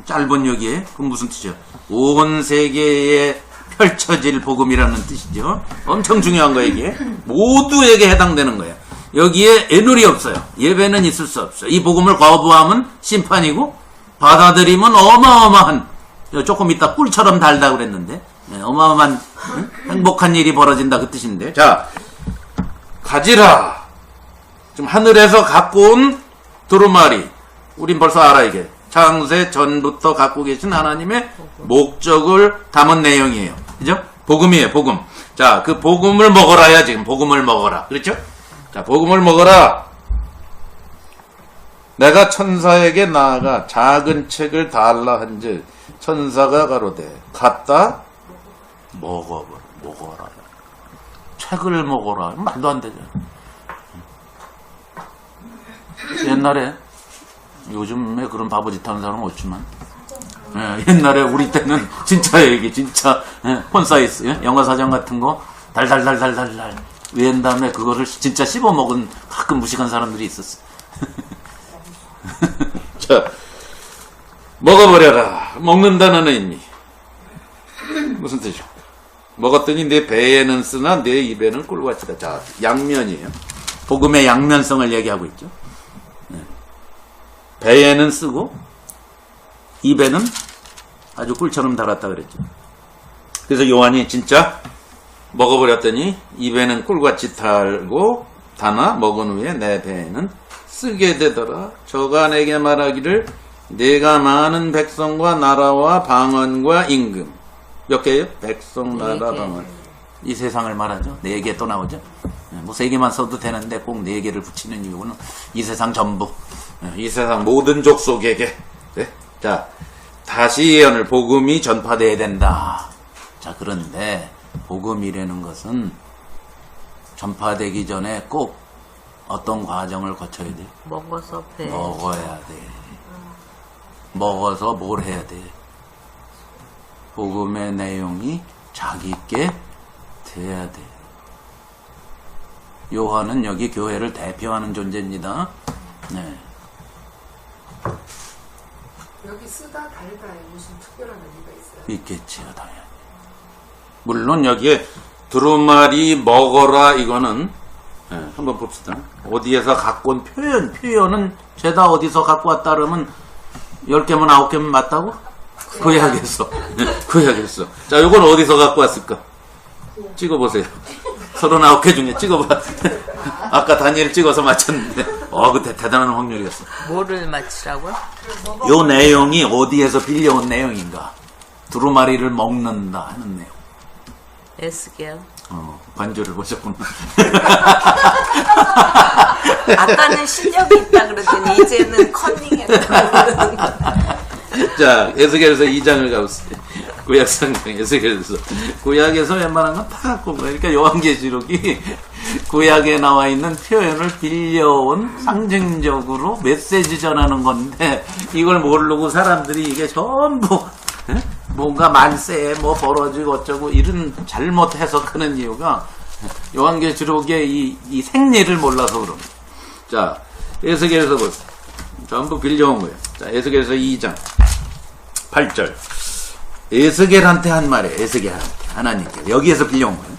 짧은 여기에. 그럼 무슨 뜻이죠? 온 세계에 펼쳐질 복음이라는 뜻이죠. 엄청 중요한 거예요, 이게. 모두에게 해당되는 거예요. 여기에 애누리 없어요. 예배는 있을 수 없어요. 이 복음을 거부하면 심판이고, 받아들이면 어마어마한, 조금 이따 꿀처럼 달다 그랬는데, 어마어마한 행복한 일이 벌어진다 그 뜻인데. 자, 가지라. 지금 하늘에서 갖고 온 두루마리. 우린 벌써 알아, 이게. 창세 전부터 갖고 계신 하나님의 목적을 담은 내용이에요. 그죠? 복음이에요, 복음. 자, 그 복음을 먹어라야 지금 복음을 먹어라. 그렇죠? 자, 복음을 먹어라. 내가 천사에게 나아가 작은 책을 달라 한즉 천사가 가로되 갖다 먹어라. 책을 먹어라. 말도 안 되죠. 옛날에 요즘에 그런 바보짓 하는 사람은 없지만 옛날에 우리 때는 진짜 얘기 진짜 폰사이즈 영화사전 같은 거 달달달달달달 외운 다음에 그거를 진짜 씹어먹은 가끔 무식한 사람들이 있었어. 자, 먹어버려라. 먹는다는 의미 무슨 뜻이야? 먹었더니 내 배에는 쓰나 내 입에는 꿀같이다. 자, 양면이에요. 복음의 양면성을 얘기하고 있죠. 배에는 쓰고 입에는 아주 꿀처럼 달았다 그랬죠. 그래서 요한이 진짜 먹어버렸더니 입에는 꿀같이 달고 다나 먹은 후에 내 배에는 쓰게 되더라. 저가 내게 말하기를 내가 많은 백성과 나라와 방언과 임금. 몇 개예요? 백성, 나라, 방언. 이 세상을 말하죠. 4개 또 나오죠. 뭐 3개만 써도 되는데 꼭 4개를 붙이는 이유는 이 세상 전부, 이 세상 모든 족속에게. 네? 자, 다시 예언을 복음이 전파되어야 된다. 자, 그런데 복음이라는 것은 전파되기 전에 꼭 어떤 과정을 거쳐야 돼? 먹어서 배. 먹어야 돼. 먹어서 뭘 해야 돼? 복음의 내용이 자기께 돼야 돼. 요한은 여기 교회를 대표하는 존재입니다. 네. 여기 쓰다 달다에 무슨 특별한 의미가 있어요? 있겠지요, 당연히. 물론 여기에 두루마리 먹어라 이거는 한번 봅시다. 어디에서 갖고 온 표현은 죄다 어디서 갖고 왔다 그러면 10개면 9개면 맞다고? 구약에서. 구약에서. 자, 요건 어디서 갖고 왔을까? 찍어보세요. 39개 중에 찍어봐. 아까 다니엘 찍어서 맞췄는데, 그 대단한 확률이었어. 뭐를 맞추라고요? 요 내용이 어디에서 빌려온 내용인가? 두루마리를 먹는다 하는 내용. 에스겔. 관조를 보셨구나. 아까는 실력이 있다 그러더니 이제는 커닝했다. 자, 에스겔서 2장을 가보세요. 구약성경 에스겔서. 구약에서 웬만한 건 다 갖고 거예요. 그러니까 요한계시록이 구약에 나와 있는 표현을 빌려온 상징적으로 메시지 전하는 건데 이걸 모르고 사람들이 이게 전부 뭔가 만세에 뭐 벌어지고 어쩌고 이런 잘못 해석하는 이유가 요한계시록의 이 생리를 몰라서 그럽니다. 자, 에스겔서 보세요. 전부 빌려온 거예요. 자, 에스겔서 2장 8절. 에스겔한테 한 말이에요. 에스겔한테. 하나님께. 여기에서 빌려온 거예요.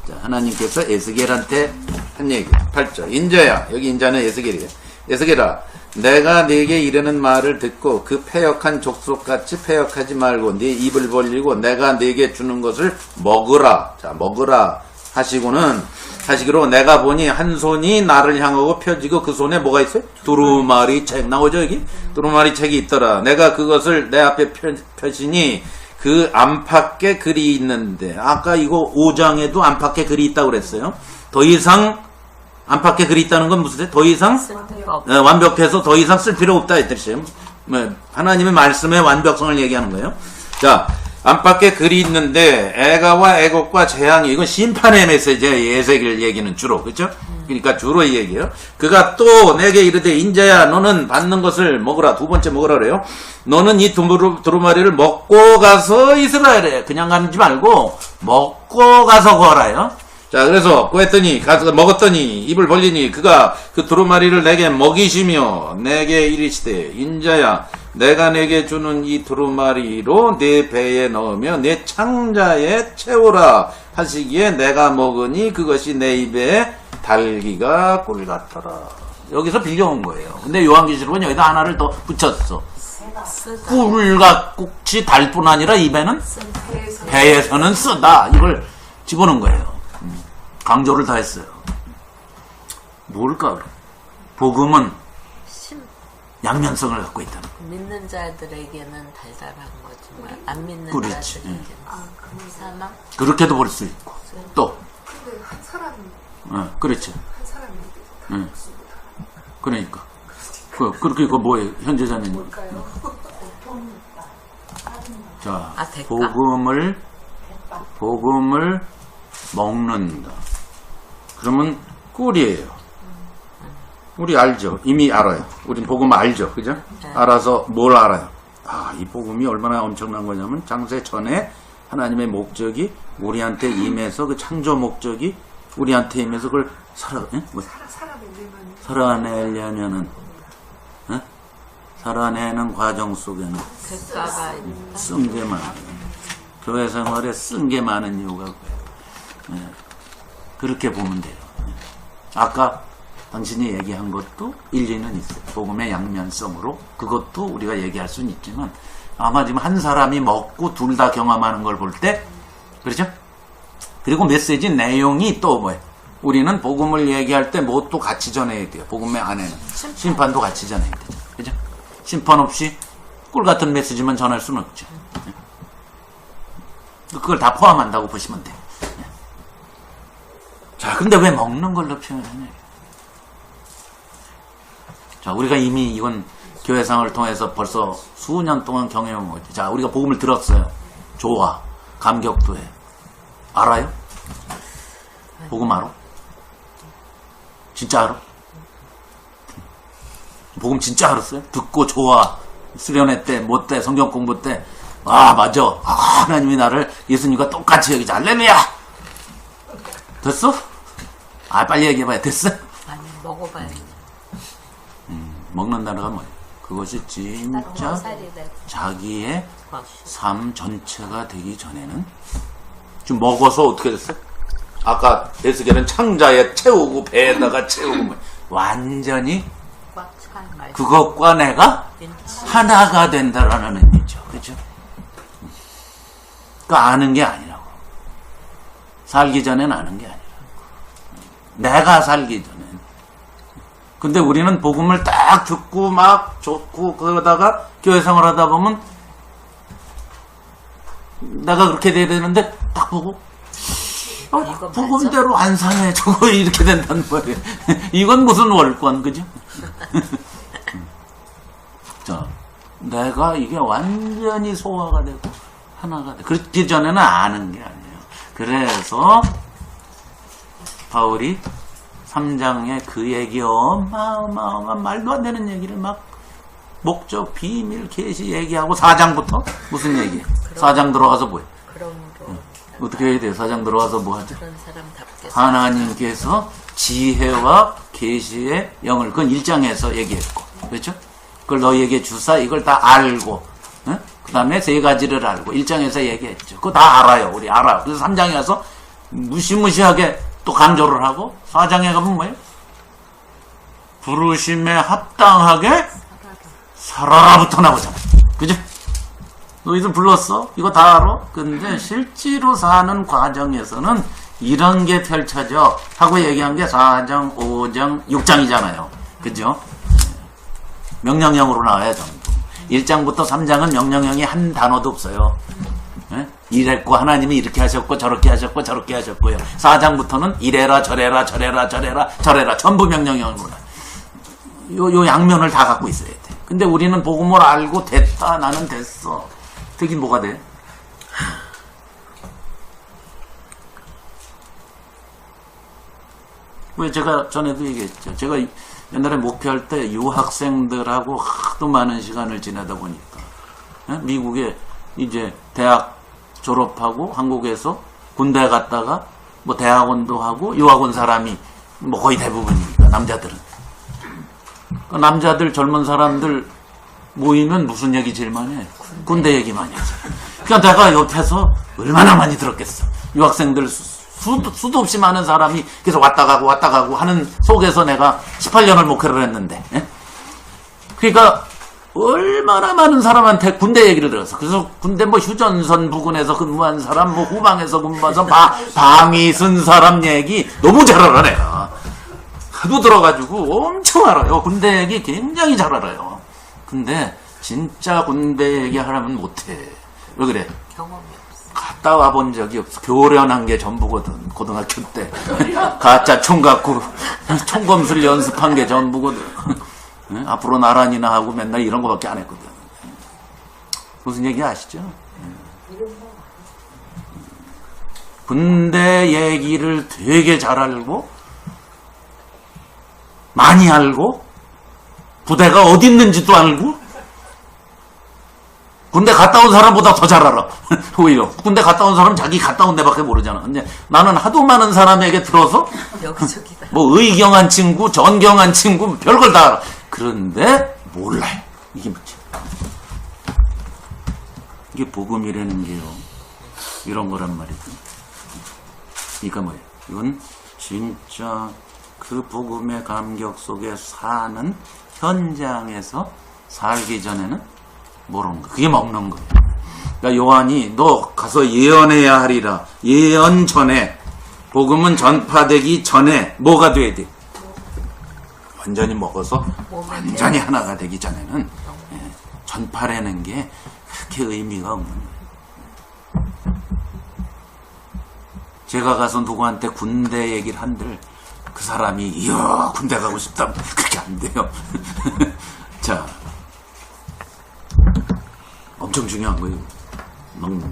자, 하나님께서 에스겔한테 한 얘기. 8절. 인자야. 여기 인자는 에스겔이에요. 에스겔아, 내가 네게 이르는 말을 듣고 그 패역한 족속같이 패역하지 말고 네 입을 벌리고 내가 네게 주는 것을 먹으라. 자, 먹으라 하시기로 내가 보니 한 손이 나를 향하고 펴지고 그 손에 뭐가 있어요? 두루마리 책 나오죠 여기? 두루마리 책이 있더라. 내가 그것을 내 앞에 펴시니 그 안팎에 글이 있는데 아까 이거 5장에도 안팎에 글이 있다고 그랬어요. 더 이상 안팎에 글이 있다는 건 무슨 뜻이에요? 더 이상 완벽해서 더 이상 쓸 필요 없다 이 뜻이에요. 하나님의 말씀의 완벽성을 얘기하는 거예요. 자, 안팎에 글이 있는데 애가와 애곡과 재앙이 이건 심판의 메시지예요. 에스겔 얘기는 주로 그렇죠? 그러니까 주로 이 얘기예요. 그가 또 내게 이르되 인자야 너는 받는 것을 먹으라. 두 번째 먹으라 그래요. 너는 이 두루마리를 먹고 가서 이스라엘에 그냥 가는지 말고 먹고 가서 거라요. 자, 그래서 구했더니 가서 먹었더니 입을 벌리니 그가 그 두루마리를 내게 먹이시며 내게 이르시되 인자야 내가 내게 주는 이 두루마리로 내 배에 넣으며 내 창자에 채우라 하시기에 내가 먹으니 그것이 내 입에 달기가 꿀 같더라. 여기서 빌려온 거예요. 근데 요한계시록은 여기다 하나를 더 붙였어. 쓰다. 꿀같이 달 뿐 아니라 입에는 배에서는 쓰다. 이걸 집어넣은 거예요. 강조를 다 했어요. 뭘까? 복음은 심, 양면성을 갖고 있다는 거. 믿는 자들에게는 달달한 거지만 안 믿는 그렇지. 자들에게는 사망. 그렇게도 볼 수 있고 또 근데 한 사람이 그렇죠. 한 사람이 응. 목숨을 그러니까 그렇게 그 뭐예요? 현재자는 뭘까요? 자 아, 대가? 복음을 먹는다. 그러면 꿀이에요. 우리 알죠? 이미 알아요. 우린 복음 알죠? 그죠? 네. 알아서 뭘 알아요? 아, 이 복음이 얼마나 엄청난 거냐면 장세 전에 하나님의 목적이 우리한테 임해서 그 창조 목적이 우리한테 임해서 그걸 살아내려면은 살아내는 과정 속에는 대가가 있다. 쓴 게 많아요. 교회 생활에 쓴 게 많은 이유가 그래요. 그렇게 보면 돼요. 아까 당신이 얘기한 것도 일리는 있어요. 복음의 양면성으로 그것도 우리가 얘기할 수는 있지만 아마 지금 한 사람이 먹고 둘 다 경험하는 걸 볼 때 그렇죠? 그리고 메시지 내용이 또 뭐예요? 우리는 복음을 얘기할 때 뭣도 같이 전해야 돼요. 복음의 안에는 심판도 같이 전해야 되죠. 그죠? 심판 없이 꿀 같은 메시지만 전할 수는 없죠. 그걸 다 포함한다고 보시면 돼요. 자, 근데 왜 먹는 걸로 표현하냐? 자, 우리가 이미 이건 교회상을 통해서 벌써 수년 동안 경험한 거죠. 자, 우리가 복음을 들었어요. 좋아. 감격도 해. 알아요? 복음 알아? 진짜 알아? 복음 진짜 알았어요? 듣고 좋아. 수련회 때, 뭐 때, 성경 공부 때, 아, 맞아. 아, 하나님이 나를 예수님과 똑같이 여기자. 할렐루야! 됐어? 아, 빨리 얘기해봐요. 됐어? 아니, 먹어봐야지. 먹는 단어가 뭐예요? 그것이 진짜 살이 되고. 자기의 아, 삶 전체가 되기 전에는 지금 먹어서 어떻게 됐어요? 아까 에스겔은 창자에 채우고 배에다가 채우고 뭐 완전히 꽉찬 말. 그것과 내가 하나가 된다라는 의미죠. 그렇죠? 그 아는 게 아니라고. 살기 전엔 아는 게 아니라고. 내가 살기 전엔. 근데 우리는 복음을 딱 듣고 막 좋고 그러다가 교회 생활하다 보면 내가 그렇게 돼야 되는데 딱 보고 이거 복음대로 안 사네. 저거 이렇게 된다는 거예요. 이건 무슨 월권, 그죠? 자, 내가 이게 완전히 소화가 되고 하나가 돼. 그렇기 전에는 아는 게 아니에요. 그래서 바울이 3장에 그 얘기 어마어마한 말도 안 되는 얘기를 막 목적, 비밀, 계시 얘기하고 4장부터 무슨 얘기예요? 4장 들어가서 뭐예요? 그러므로 어떻게 해야 돼요? 4장 들어가서 뭐 하죠? 그런 사람답게 하나님께서 지혜와 계시의 영을 그건 1장에서 얘기했고 그렇죠? 그걸 너희에게 주사 이걸 다 알고 그 다음에 3가지를 알고 1장에서 얘기했죠. 그거 다 알아요. 우리 알아요. 그래서 3장에 가서 무시무시하게 또 강조를 하고 4장에 가면 뭐예요? 부르심에 합당하게 살아라부터 나오잖아. 그죠? 너희들 불렀어? 이거 다 알아? 근데 실제로 사는 과정에서는 이런 게 펼쳐져 하고 얘기한 게 4장, 5장, 6장이잖아요. 그죠? 명령형으로 나와요, 전부. 1장부터 3장은 명령형이 한 단어도 없어요. 이랬고 하나님이 이렇게 하셨고 저렇게 하셨고 저렇게 하셨고요. 4장부터는 이래라 저래라 저래라 저래라 저래라 전부 명령형으로 요 양면을 다 갖고 있어야 돼. 근데 우리는 복음을 알고 됐다 나는 됐어. 되긴 뭐가 돼? 왜 제가 전에도 얘기했죠. 제가 옛날에 목회할 때 유학생들하고 하도 많은 시간을 지내다 보니까 미국에 이제 대학 졸업하고 한국에서 군대 갔다가 뭐 대학원도 하고 유학원 사람이 뭐 거의 대부분이니까 남자들은. 그 남자들 젊은 사람들 모이면 무슨 얘기 제일 많이 해? 군대 얘기 많이 하죠. 그러니까 내가 옆에서 얼마나 많이 들었겠어. 유학생들 수도 없이 많은 사람이 계속 왔다 가고 하는 속에서 내가 18년을 목회를 했는데, 예? 그러니까 얼마나 많은 사람한테 군대 얘기를 들었어. 그래서 군대 뭐 휴전선 부근에서 근무한 사람, 뭐 후방에서 근무해서 방위 쓴 사람 얘기 너무 잘 알아 내가. 하도 들어가지고 엄청 알아요. 군대 얘기 굉장히 잘 알아요. 근데 진짜 군대 얘기하려면 못해. 왜 그래? 경험이 없어. 갔다 와본 적이 없어. 교련한 게 전부거든. 고등학교 때 가짜 총 갖고 총검술 연습한 게 전부거든. 응? 앞으로 나란히나 하고 맨날 이런 거밖에 안 했거든. 무슨 얘기 아시죠? 군대 얘기를 되게 잘 알고 많이 알고 부대가 어디 있는지도 알고 군대 갔다 온 사람보다 더 잘 알아. 오히려 군대 갔다 온 사람은 자기 갔다 온 데밖에 모르잖아. 근데 나는 하도 많은 사람에게 들어서 여기저기다. 뭐 의경한 친구, 전경한 친구 별걸 다 알아. 그런데 몰라요. 이게 뭐지? 이게 복음이라는 게요. 이런 거란 말이죠. 그러니까 뭐예요? 이건 진짜 그 복음의 감격 속에 사는 현장에서 살기 전에는 모르는 거. 그게 먹는 거예요. 그러니까 요한이 너 가서 예언해야 하리라. 예언 전에 복음은 전파되기 전에 뭐가 돼야 돼? 완전히 먹어서 완전히 하나가 되기 전에는 전파라는 게 그렇게 의미가 없는 거예요. 제가 가서 누구한테 군대 얘기를 한들 그 사람이 이야 군대 가고 싶다 그렇게 안 돼요. 자, 엄청 중요한 거예요. 먹는 거.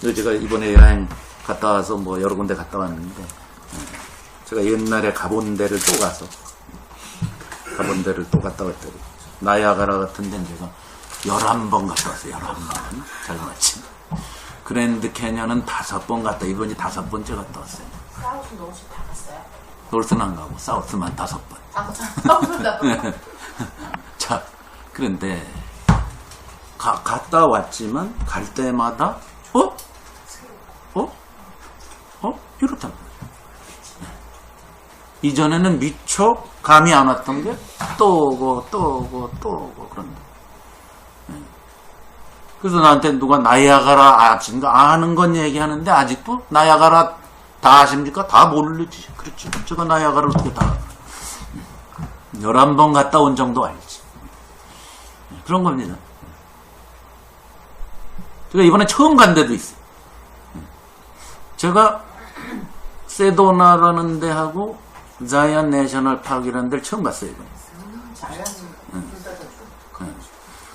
그래서 제가 이번에 여행 갔다 와서 뭐 여러 군데 갔다 왔는데 제가 옛날에 가본 데를 또 가서 갔다 왔더니 나야가라 같은 데는 제가 11번 갔다 왔어요. 11번. 잘 맞지. 그랜드 캐년은 5번 갔다, 이번이 5번째 갔다 왔어요. 사우스 노스 다 갔어요? 노스는 안 가고 사우스만 5번. 사우스 자, 그런데 갔다 왔지만 갈 때마다 이렇단 말이에요. 이전에는 미처 감이 안 왔던 게 또 오고 그런다. 그래서 나한테 누가 나야가라 아는 건 얘기하는데 아직도 나야가라 다 아십니까? 다 모르지. 그렇죠. 제가 나야가라를 어떻게 다 알아. 11번 갔다 온 정도 알지. 그런 겁니다. 제가 이번에 처음 간 데도 있어요. 제가 세도나라는 데하고 자이언 내셔널 파크라는 데를 처음 갔어요. 이번에.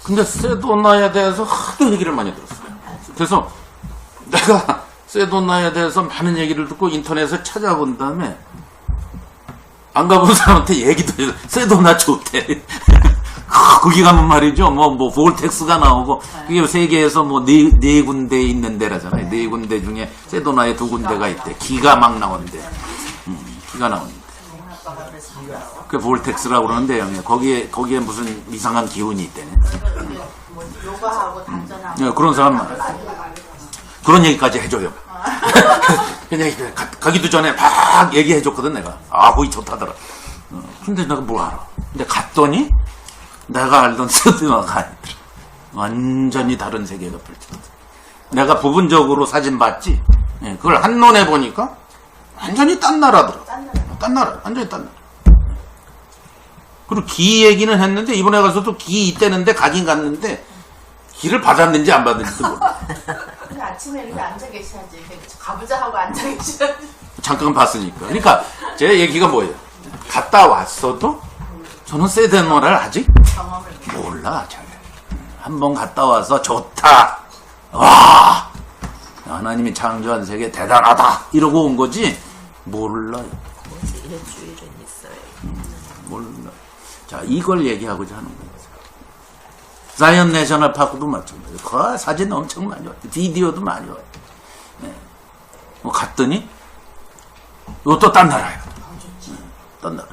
근데 세도나에 대해서 하도 얘기를 많이 들었어요. 그래서 내가 세도나에 대해서 많은 얘기를 듣고 인터넷에 찾아본 다음에 안 가본 사람한테 얘기도 해요. 세도나 좋대. 거기 가면 말이죠. 뭐 볼텍스가 나오고 그게 세계에서 뭐 네 군데 있는 데라잖아요. 4군데 중에 세도나에 2군데가 있대. 기가 막 나온대. 기가 나온대. 그 볼텍스라고 그러는데요. 거기에 무슨 이상한 기운이 있대네. 요가하고 단전하고. 네, 그런 사람 그런 얘기까지 해줘요. 그냥 가기도 전에 막 얘기해줬거든 내가. 아 거기 좋다더라. 근데 내가 뭐 알아. 근데 갔더니 내가 알던 세도나가 아니더라. 완전히 다른 세계가 펼쳐졌어. 내가 부분적으로 사진 봤지. 네, 그걸 한눈에 보니까 완전히 딴 나라더라. 딴 나라. 완전히 딴 나라. 그리고 기 얘기는 했는데 이번에 가서도 기 있다는데 가긴 갔는데 기를 받았는지 안 받았는지도 몰라. 근데 아침에 이렇게 앉아 계셔야지. 가보자 하고 앉아 계셔야지. 잠깐 봤으니까. 그러니까 제 얘기가 뭐예요? 갔다 왔어도 저는 세도나를 아직 경험을. 몰라. 잘. 한번 갔다 와서 좋다. 와 하나님이 창조한 세계 대단하다 이러고 온 거지 몰라요. 일주일은 있어요. 몰라. 자 이걸 얘기하고자 하는 거예요. 자이언 내셔널 파크도 마찬가지예요. 그 사진 엄청 많이 왔대. 비디오도 많이 왔대. 네. 뭐 갔더니 이것도 딴 나라예요. 딴 나라.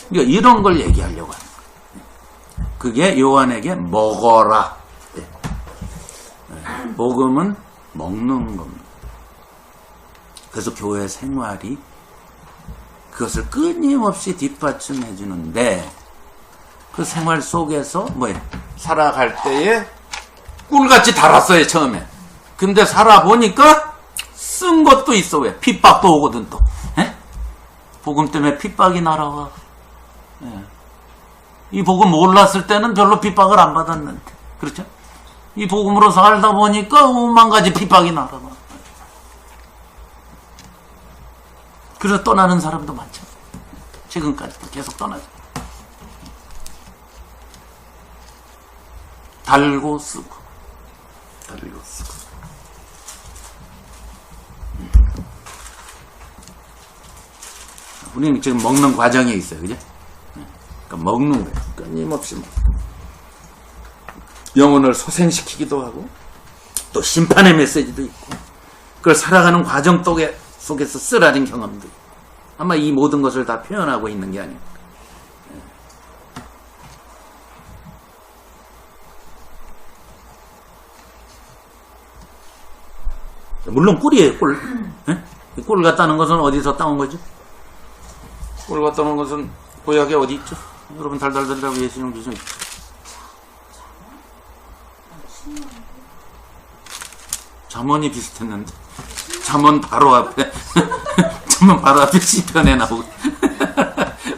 그러니까 이런 걸 얘기하려고 하는 거예요. 그게 요한에게 먹어라. 네. 복음은 먹는 겁니다. 그래서 교회 생활이 그것을 끊임없이 뒷받침해 주는데 그 생활 속에서 뭐예요? 살아갈 때에 꿀같이 달았어요, 처음에. 근데 살아보니까 쓴 것도 있어. 왜? 핍박도 오거든 또. 에? 복음 때문에 핍박이 날아와. 예. 이 복음 몰랐을 때는 별로 핍박을 안 받았는데, 그렇죠? 이 복음으로 살다 보니까 오만 가지 핍박이 날아와. 그래서 떠나는 사람도 많죠. 지금까지도 계속 떠나죠. 달고 쓰고, 달고 쓰고. 우리는 지금 먹는 과정에 있어요, 그죠? 그러니까 먹는 거예요. 끊임없이 먹고. 영혼을 소생시키기도 하고, 또 심판의 메시지도 있고, 그걸 살아가는 과정 속에서 쓰라린 경험도 있고, 아마 이 모든 것을 다 표현하고 있는 게 아닐까. 물론 꿀이에요, 꿀. 예? 꿀 갖다는 것은 어디서 따온 거죠? 꿀 갖다는 것은 구약에 어디 있죠? 여러분 달달달달 예수님 기준 있죠? 잠언이 비슷했는데 잠언 바로 앞에 잠언 바로 앞에 시편에 나오고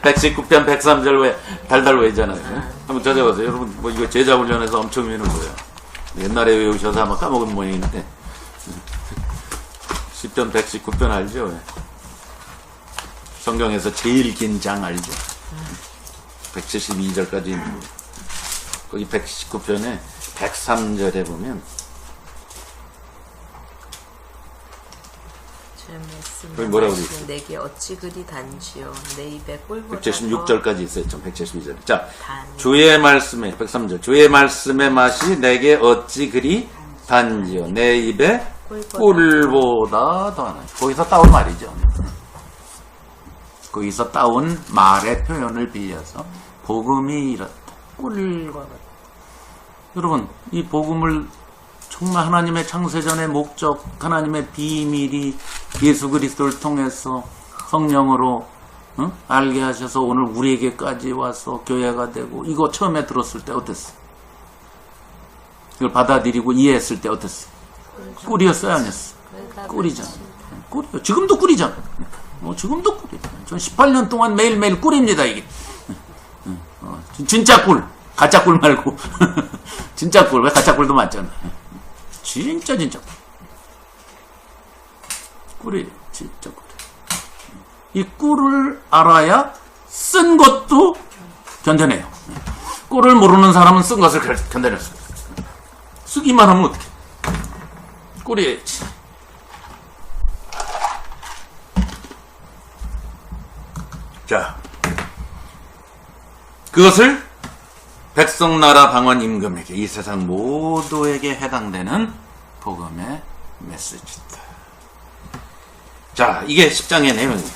119편 103절 왜 달달 외잖아요. 한번 찾아보세요. 여러분 뭐 이거 제자 훈련에서 엄청 외우는 거예요. 옛날에 외우셔서 아마 까먹은 모양인데 시편 119편 알죠? 성경에서 제일 긴 장 알죠? 172절까지 있는 거. 거기 119편에 103절에 보면 거기 뭐라고 그래 있어요? 내게 어찌 그리 단지요 내 입에 꿀보다 176절까지 있어요. 좀 172절. 자, 주의 말씀에 103절. 주의 말씀의 맛이 내게 어찌 그리 단지요 내 입에 꿀보다 더 하나. 거기서 따온 말이죠. 거기서 따온 말의 표현을 빌려서 복음이 이렇다. 꿀과 같다. 여러분, 이 복음을 정말 하나님의 창세전의 목적, 하나님의 비밀이 예수 그리스도를 통해서 성령으로 알게 하셔서 오늘 우리에게까지 와서 교회가 되고, 이거 처음에 들었을 때 어땠어요? 이걸 받아들이고 이해했을 때 어땠어요? 꿀이었어요, 아니었어요? 꿀이잖아. 꿀이요. 지금도 꿀이잖아. 지금도 꿀이죠. 전 18년 동안 매일매일 꿀입니다, 이게. 진짜 꿀. 가짜 꿀 말고. 진짜 꿀. 왜 가짜 꿀도 많잖아. 진짜 꿀. 꿀이에요. 진짜 꿀. 이 꿀을 알아야 쓴 것도 견뎌내요. 꿀을 모르는 사람은 쓴 것을 견뎌낼 수 없어요. 쓰기만 하면 어떡해. 꿀이지. 자, 그것을 백성나라 방언 임금에게, 이 세상 모두에게 해당되는 복음의 메시지다. 자, 이게 10장의 내용이에요.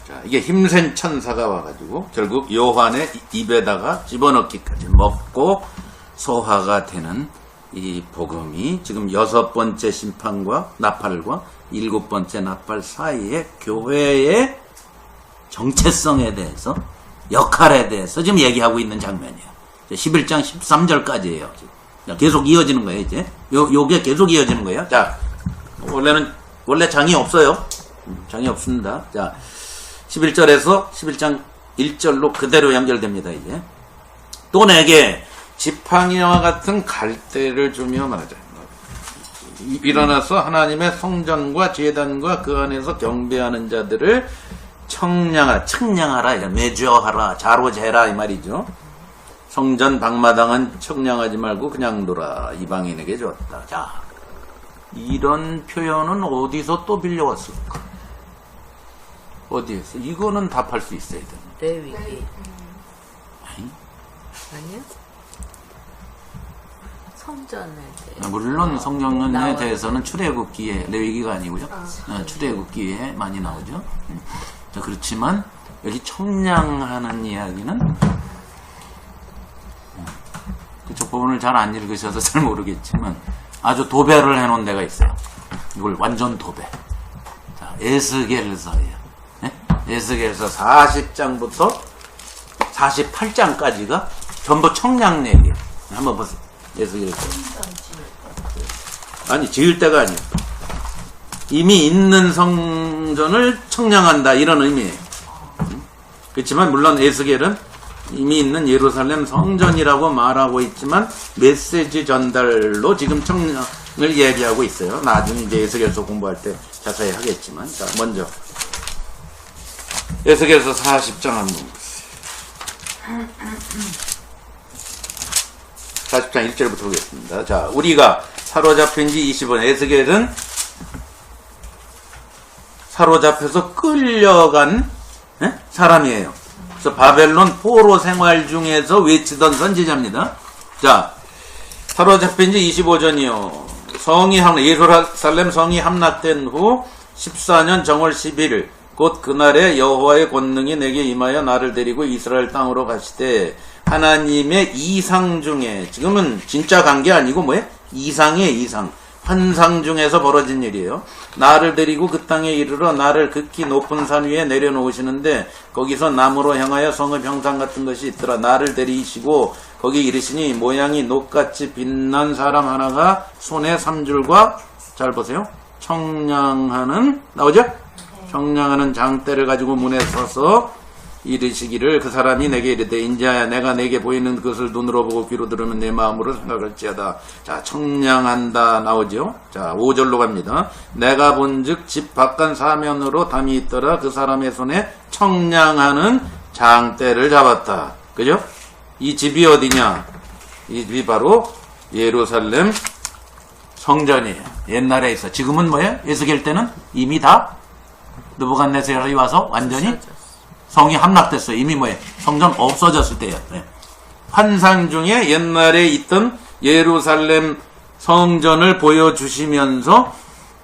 자, 이게 힘센 천사가 와가지고 결국 요한의 입에다가 집어넣기까지 먹고 소화가 되는 이 복음이 지금 6번째 심판과 나팔과 7번째 나팔 사이에 교회의 정체성에 대해서, 역할에 대해서 지금 얘기하고 있는 장면이에요. 11장 13절까지예요. 계속 이어지는 거예요, 이제. 요게 계속 이어지는 거예요. 자, 원래 장이 없어요. 장이 없습니다. 자, 11절에서 11장 1절로 그대로 연결됩니다, 이제. 또 내게 지팡이와 같은 갈대를 주며 말하자. 일어나서 하나님의 성전과 제단과 그 안에서 경배하는 자들을 측량하라, 매주하라, 자로재라 이 말이죠. 성전 방마당은 측량하지 말고 그냥 둬라. 이방인에게 줬다. 자, 이런 표현은 어디서 또 빌려왔을까? 어디에서? 이거는 답할 수 있어야 됩니다. 레위기 아니야? 성전에 대해. 물론 성전에 나와요. 대해서는 출애굽기에, 레위기가 아니고요. 출애굽기에 많이 나오죠. 자, 그렇지만 여기 청량하는 이야기는 그쪽 부분을 잘 안 읽으셔서 잘 모르겠지만 아주 도배를 해놓은 데가 있어요. 이걸 완전 도배. 자, 에스겔서예요. 네? 에스겔서 40장부터 48장까지가 전부 청량 얘기예요. 한번 보세요. 에스겔서. 아니, 지을 때가 아니에요. 이미 있는 성전을 청량한다, 이런 의미예요. 그렇지만 물론 에스겔은 이미 있는 예루살렘 성전이라고 말하고 있지만 메시지 전달로 지금 청량을 얘기하고 있어요. 나중에 이제 에스겔서 공부할 때 자세히 하겠지만. 자, 먼저 에스겔서 40장 한번 보세요. 40장 1절부터 보겠습니다. 자, 우리가 사로잡힌 지 20원, 에스겔은 사로잡혀서 끌려간 사람이에요. 그래서 바벨론 포로 생활 중에서 외치던 선지자입니다. 자, 사로잡힌 지 25전이요. 예루살렘 성이 함락된 후 14년 정월 11일 곧 그날에 여호와의 권능이 내게 임하여 나를 데리고 이스라엘 땅으로 가시되 하나님의 이상 중에, 지금은 진짜 간 게 아니고 뭐예요? 이상의 이상, 환상 중에서 벌어진 일이에요. 나를 데리고 그 땅에 이르러 나를 극히 높은 산 위에 내려놓으시는데 거기서 나무로 향하여 성의 병상 같은 것이 있더라. 나를 데리시고 거기 이르시니 모양이 녹같이 빛난 사람 하나가 손에 3줄과, 잘 보세요, 청량하는, 나오죠? 청량하는 장대를 가지고 문에 서서 이르시기를, 그 사람이 내게 이르되 인자야 내가 내게 보이는 그것을 눈으로 보고 귀로 들으면 내 마음으로 생각할지어다. 자, 청량한다 나오죠. 자, 5절로 갑니다. 내가 본즉 집 바깥 사면으로 담이 있더라. 그 사람의 손에 청량하는 장대를 잡았다. 그죠? 이 집이 어디냐? 이 집이 바로 예루살렘 성전이에요. 옛날에 있어. 지금은 뭐예요? 에스겔 때는 이미 다 느부갓네살이 와서 완전히 성이 함락됐어요. 이미 뭐예요? 성전 없어졌을 때예요. 네. 환상 중에 옛날에 있던 예루살렘 성전을 보여주시면서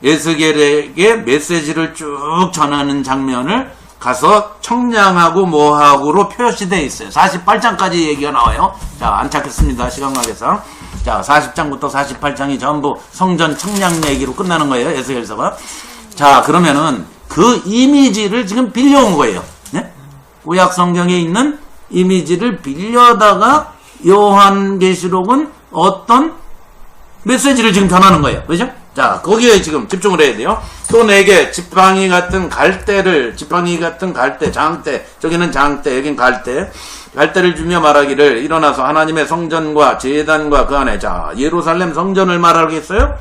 에스겔에게 메시지를 쭉 전하는 장면을 가서 청량하고 모하고로 표시되어 있어요. 48장까지 얘기가 나와요. 자, 안 찾겠습니다. 시간 관계상. 자, 40장부터 48장이 전부 성전 청량 얘기로 끝나는 거예요. 에스겔서가. 자, 그러면은 그 이미지를 지금 빌려온 거예요. 네? 구약 성경에 있는 이미지를 빌려다가 요한계시록은 어떤 메시지를 지금 전하는 거예요. 그죠? 자, 거기에 지금 집중을 해야 돼요. 또 내게 지팡이 같은 갈대를, 지팡이 같은 갈대, 장대, 저기는 장대, 여긴 갈대, 갈대를 주며 말하기를 일어나서 하나님의 성전과 제단과 그 안에, 자, 예루살렘 성전을 말하겠어요?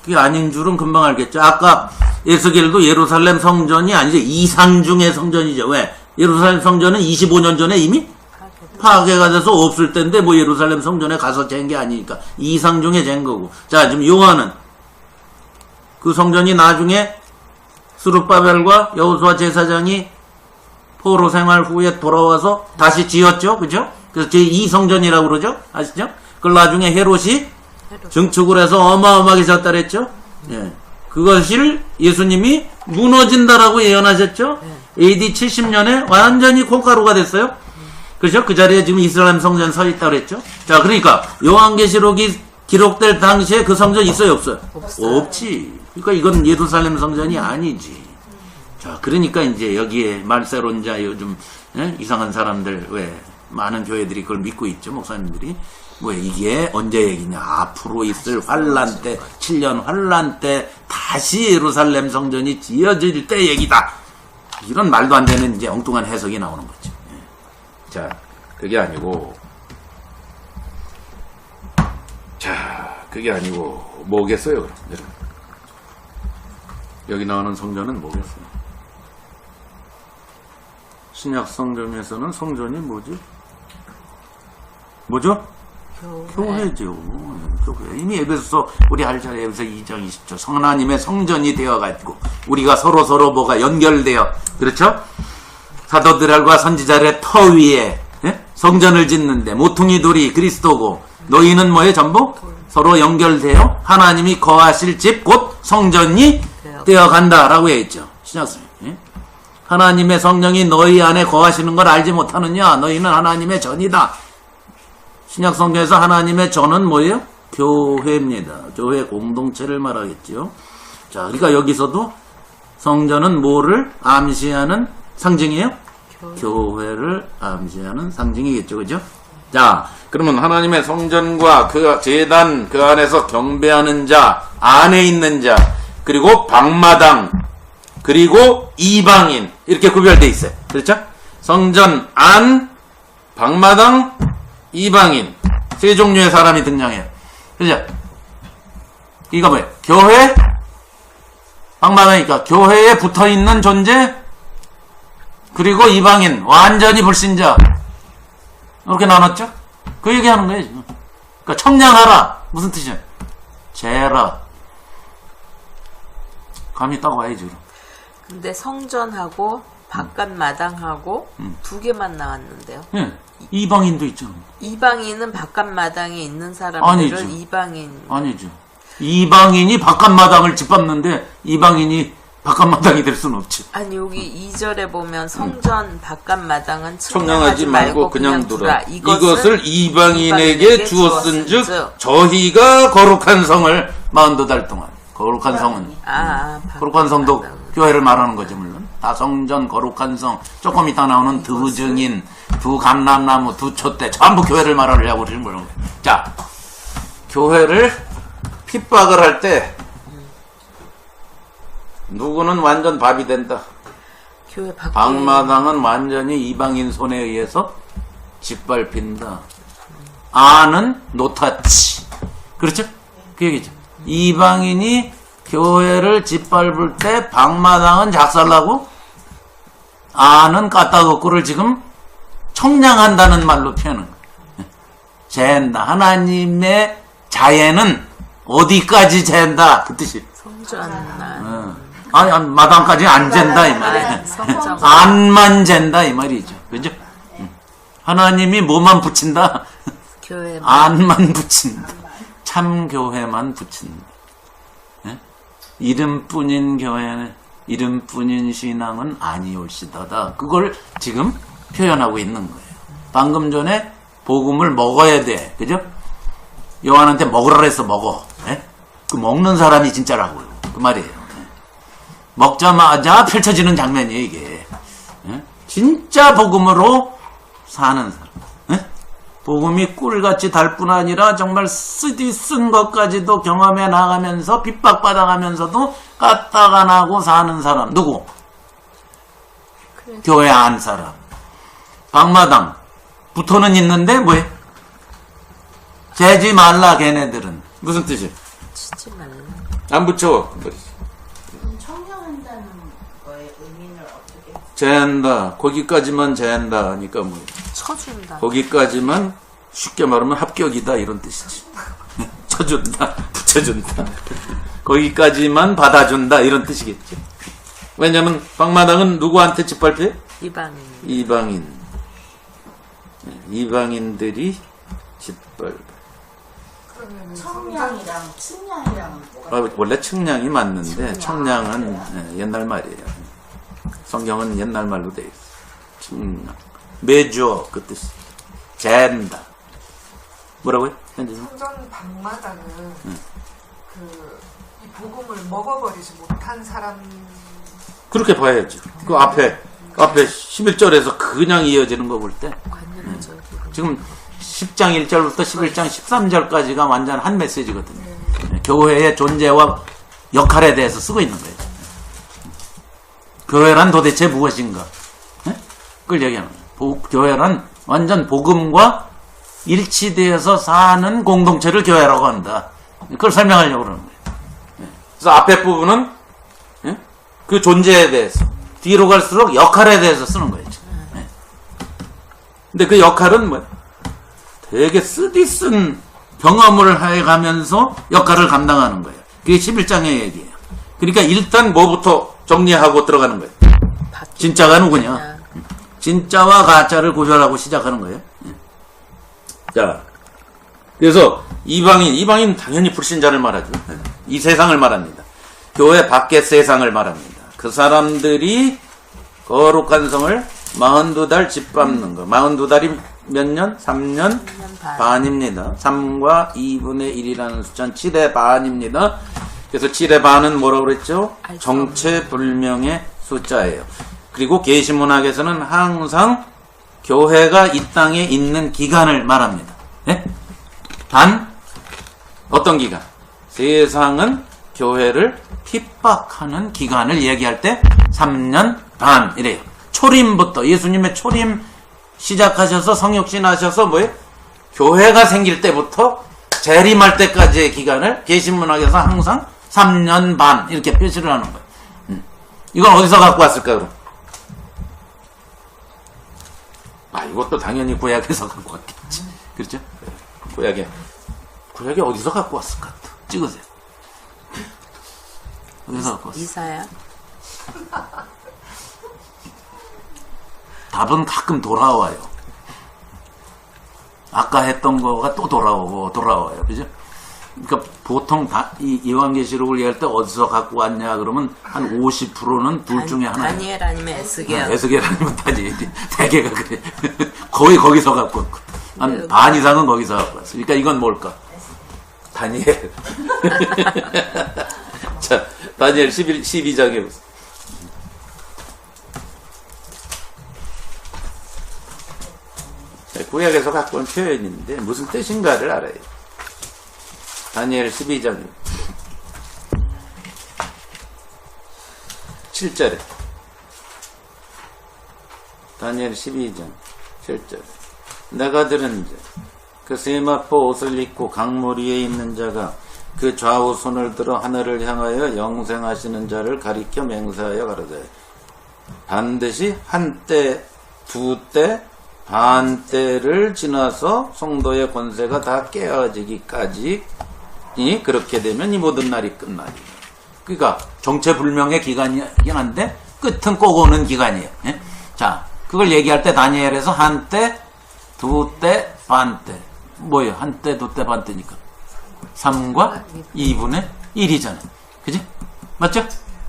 그게 아닌 줄은 금방 알겠죠. 아까 에스겔도 예루살렘 성전이 아니죠. 이상 중의 성전이죠. 왜? 예루살렘 성전은 25년 전에 이미 파괴가 돼서 없을 때인데 뭐 예루살렘 성전에 가서 잰 게 아니니까 이상 중에 잰 거고. 자, 지금 요한은 그 성전이 나중에 스룹바벨과 여호수아 제사장이 포로 생활 후에 돌아와서 다시 지었죠. 그죠? 그래서 제2성전이라고 그러죠. 아시죠? 그걸 나중에 헤롯이 증축을 해서 어마어마하게 졌다 그랬죠. 예. 그것을 예수님이 무너진다라고 예언하셨죠. AD 70년에 완전히 콩가루가 됐어요. 그렇죠? 그 자리에 지금 이스라엘 성전 서 있다 그랬죠. 자, 그러니까 요한계시록이 기록될 당시에 그 성전 있어요, 없어요? 없지. 그러니까 이건 예루살렘 성전이 아니지. 자, 그러니까 이제 여기에 말세론자 요즘 이상한 사람들, 왜 많은 교회들이 그걸 믿고 있죠, 목사님들이. 왜 이게 언제 얘기냐? 앞으로 있을 환란 때, 7년 환란 때 다시 예루살렘 성전이 지어질 때 얘기다. 이런 말도 안 되는 이제 엉뚱한 해석이 나오는 거죠. 자, 그게 아니고, 그게 아니고 뭐겠어요, 그럼? 여러분. 여기 나오는 성전은 뭐겠어요? 신약 성경에서는 성전이 뭐지? 뭐죠? 교회죠. 교회. 이미 에베소서 우리 알잖아요. 에베소 2장 20절. 하나님의 성전이 되어가지고 우리가 서로 뭐가 연결되어, 그렇죠? 사도들과 선지자들의 터 위에 성전을 짓는데 모퉁이 돌이 그리스도고 너희는 뭐에 전부 서로 연결되어 하나님이 거하실 집 곧 성전이 되어간다라고 해있죠. 신약성경. 예? 하나님의 성령이 너희 안에 거하시는 걸 알지 못하느냐? 너희는 하나님의 전이다. 신약성경에서 하나님의 전은 뭐예요? 교회입니다. 교회 공동체를 말하겠죠. 자, 그러니까 여기서도 성전은 뭐를 암시하는 상징이에요? 교회를 암시하는 상징이겠죠. 그죠? 자, 그러면 하나님의 성전과 그 제단, 그 안에서 경배하는 자, 안에 있는 자, 그리고 방마당, 그리고 이방인, 이렇게 구별되어 있어요. 그렇죠? 성전 안, 방마당, 이방인, 세 종류의 사람이 등장해요. 그죠? 이거 뭐예요? 교회, 방마당이니까 교회에 붙어있는 존재, 그리고 이방인, 완전히 불신자. 이렇게 나눴죠? 그 얘기하는 거예요, 지금. 그러니까 청량하라. 무슨 뜻이에요? 재라. 감이 딱 와야지, 그럼. 근데 성전하고 바깥 마당하고 두 개만 나왔는데요. 예. 이방인도 있죠. 이방인은 바깥 마당에 있는 사람들을 아니죠. 이방인. 아니죠. 이방인이 바깥마당을 짓밟는데 이방인이 바깥마당이 될 수는 없죠. 아니 여기 2절에 보면 성전 바깥 마당은 청량하지 말고 그냥 두라. 이것을 이것을 이방인에게 주었은즉 저희가 거룩한 성을 42달 동안. 거룩한 성은 거룩한 성도 교회를 말하는 거죠. 물론 다 성전, 거룩한 성, 조금 이따 나오는 두 증인, 두 감람나무, 두 촛대 전부 교회를 말하려고 그러는 거예요. 자, 교회를 핍박을 할 때 누구는 완전 밥이 된다. 교회 밖에 방마당은 완전히 이방인 손에 의해서 짓밟힌다. 아는 노타치. 그렇죠? 그 얘기죠. 이방인이 교회를 짓밟을 때 방마당은 작살나고 아는 까따거꾸를 지금 청량한다는 말로 표현한 거예요. 잰다. 하나님의 자애는 어디까지 잰다. 그 뜻이. 성전 아니, 마당까지 안 잰다 이 말이에요. 안만 잰다 이 말이죠. 그죠? 하나님이 뭐만 붙인다? 교회 안만 붙인다. 참 교회만 붙인다. 예? 이름뿐인 교회는 이름뿐인 신앙은 아니올시다다. 그걸 지금 표현하고 있는 거예요. 방금 전에 복음을 먹어야 돼. 그죠? 요한한테 먹으라 그래서 먹어. 예? 그 먹는 사람이 진짜라고요. 그 말이에요. 먹자마자 펼쳐지는 장면이에요, 이게. 예? 진짜 복음으로 사는 사람. 예? 복음이 꿀같이 달 뿐 아니라 정말 쓰디쓴 것까지도 경험해 나가면서 핍박받아가면서도 까딱안 하고 사는 사람. 누구? 교회 안 사람. 방마당. 붙어는 있는데 뭐해? 재지 말라 걔네들은. 무슨 뜻이에요? 치지 말라. 안 붙여. 청량한다는 거의 의미를 어떻게? 제한다. 거기까지만 제한다 하니까 뭐 쳐준다. 거기까지만 쉽게 말하면 합격이다 이런 뜻이지. 쳐준다, 붙여준다. 거기까지만 받아준다 이런 뜻이겠죠. 왜냐면 방마당은 누구한테 짓밟혀? 이방인. 이방인. 이방인들이 짓밟아. 그러면 청량이랑 측량이랑 뭐가? 원래 측량이 맞는데 청량은 옛날 말이에요. 성경은 옛날 말로 돼 있어. 측량. 메주어 그 뜻이. 잰다. 뭐라고요? 성전 방마당은 이 복음을 먹어버리지 못한 사람. 그렇게 봐야지. 그 앞에 11절에서 그냥 이어지는 거 볼 때 지금 10장 1절부터 11장 13절까지가 완전 한 메시지거든요. 교회의 존재와 역할에 대해서 쓰고 있는 거예요. 교회란 도대체 무엇인가? 그걸 얘기하는 거예요. 교회란 완전 복음과 일치되어서 사는 공동체를 교회라고 한다. 그걸 설명하려고 그러는 거예요. 그래서 앞에 부분은 그 존재에 대해서, 뒤로 갈수록 역할에 대해서 쓰는 거예요. 근데 그 역할은 뭐야? 되게 쓰디쓴 경험을 해가면서 역할을 감당하는 거예요. 그게 11장의 얘기예요. 그러니까 일단 뭐부터 정리하고 들어가는 거예요? 진짜가 누구냐? 진짜와 가짜를 구별하고 시작하는 거예요. 자, 그래서 이방인 당연히 불신자를 말하죠. 이 세상을 말합니다. 교회 밖의 세상을 말합니다. 그 사람들이 거룩한 성을 42달 짓밟는 거. 42달이 몇 년? 3년 반입니다. 3과 2분의 1이라는 숫자는 7의 반입니다. 그래서 7의 반은 뭐라고 그랬죠? 정체불명의 숫자예요. 그리고 계시문학에서는 항상 교회가 이 땅에 있는 기간을 말합니다. 네? 단 어떤 기간? 세상은 교회를 핍박하는 기간을 얘기할 때 3년 반 이래요. 초림부터 예수님의 초림 시작하셔서 성육신 하셔서 뭐예요? 교회가 생길 때부터 재림할 때까지의 기간을 계시문학에서 항상 3년 반 이렇게 표시를 하는 거예요. 이건 어디서 갖고 왔을까 그럼? 이것도 당연히 구약에서 갖고 왔겠지. 그렇죠? 구약에 어디서 갖고 왔을까? 찍으세요. 어디서 갖고 왔어? 이사야? 답은 가끔 돌아와요. 아까 했던 거가 또 돌아와요. 그죠? 그러니까 보통 이 요한계시록을 얘기할 때 어디서 갖고 왔냐 그러면 한 50%는 둘 중에 하나예요. 다니엘 아니면 에스겔. 에스겔 아니면 다니엘. 대개가 그래. 거의 거기서 갖고 왔고. 한 반 이상은 거기서 갖고 왔어. 그러니까 이건 뭘까? 다니엘. 자, 다니엘 12장에 보세요. 구약에서 갖고 온 표현인데 무슨 뜻인가를 알아요. 다니엘 12장 7절에 다니엘 12장 7절 내가 들은 자 그 세마포 옷을 입고 강물 위에 있는 자가 그 좌우 손을 들어 하늘을 향하여 영생하시는 자를 가리켜 맹세하여 가로되 반드시 한때 두때 반때를 지나서 성도의 권세가 다 깨어지기까지 그렇게 되면 이 모든 날이 끝나리. 그러니까 정체불명의 기간이긴 한데 끝은 꼭 오는 기간이에요. 예? 자, 그걸 얘기할 때 다니엘에서 한때, 두때, 반때. 뭐예요? 한때, 두때, 반때니까 3과 2분의 1이잖아요. 그지? 맞죠?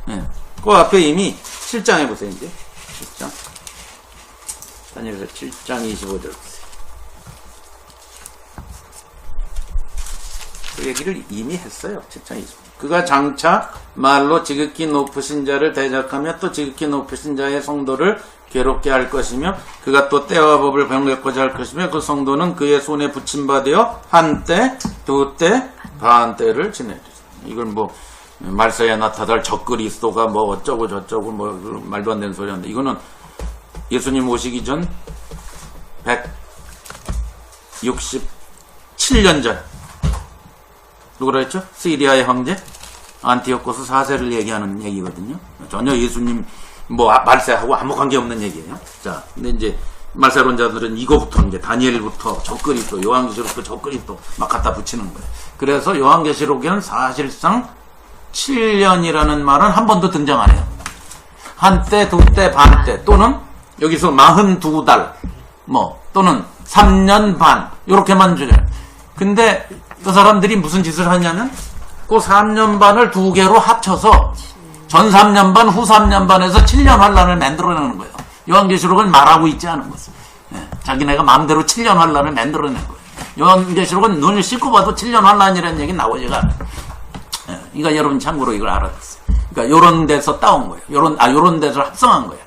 예. 그 앞에 이미 7장 해보세요. 이제 7장 다니엘서 7장 25절 보세요. 그 얘기를 이미 했어요. 7장 25절. 그가 장차 말로 지극히 높으신 자를 대적하며 또 지극히 높으신 자의 성도를 괴롭게 할 것이며 그가 또 때와 법을 변개코자 할 것이며 그 성도는 그의 손에 붙임받아 한때, 두때, 반때를 지내리라. 이걸 뭐 말세에 나타날 적그리스도가 뭐 어쩌고 저쩌고 뭐 말도 안 되는 소리 하는데 이거는 예수님 오시기 전 167년 전 누구라 했죠? 시리아의 황제 안티오코스 4세를 얘기하는 얘기거든요. 전혀 예수님 뭐 말세하고 아무 관계없는 얘기예요. 자, 근데 이제 말세론자들은 이거부터 이제 다니엘부터 적그리스도, 요한계시록부터 적그리스도 막 갖다 붙이는 거예요. 그래서 요한계시록에는 사실상 7년이라는 말은 한 번도 등장 안 해요. 한때, 두때, 반때 또는 여기서 42달 뭐 또는 3년 반 요렇게만 줘요. 근데 그 사람들이 무슨 짓을 하냐면 그 3년 반을 두 개로 합쳐서 전 3년 반, 후 3년 반에서 7년 환란을 만들어내는 거예요. 요한계시록은 말하고 있지 않은 것을. 예, 자기네가 마음대로 7년 환란을 만들어낸 거예요. 요한계시록은 눈을 씻고 봐도 7년 환란이라는 얘기 나오지가 않아요. 예, 그러니까 여러분 참고로 이걸 알아두세요. 그러니까 요런 데서 따온 거예요. 요런 데서 합성한 거예요.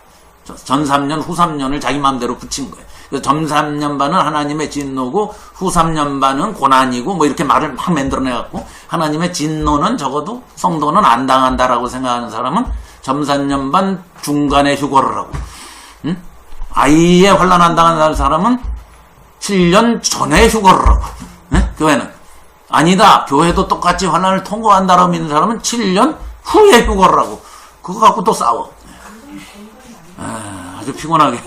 전 3년, 후 3년을 자기 마음대로 붙인 거예요. 그래서 전 3년 반은 하나님의 진노고 후 3년 반은 고난이고 뭐 이렇게 말을 막 만들어내갖고 하나님의 진노는 적어도 성도는 안 당한다라고 생각하는 사람은 전 3년 반 중간에 휴거를 하고 아예 환난 안 당하는 사람은 7년 전에 휴거를 하고 교회는 아니다. 교회도 똑같이 환난을 통과한다라고 믿는 사람은 7년 후에 휴거를 하고 그거 갖고 또 싸워. 아주 피곤하게.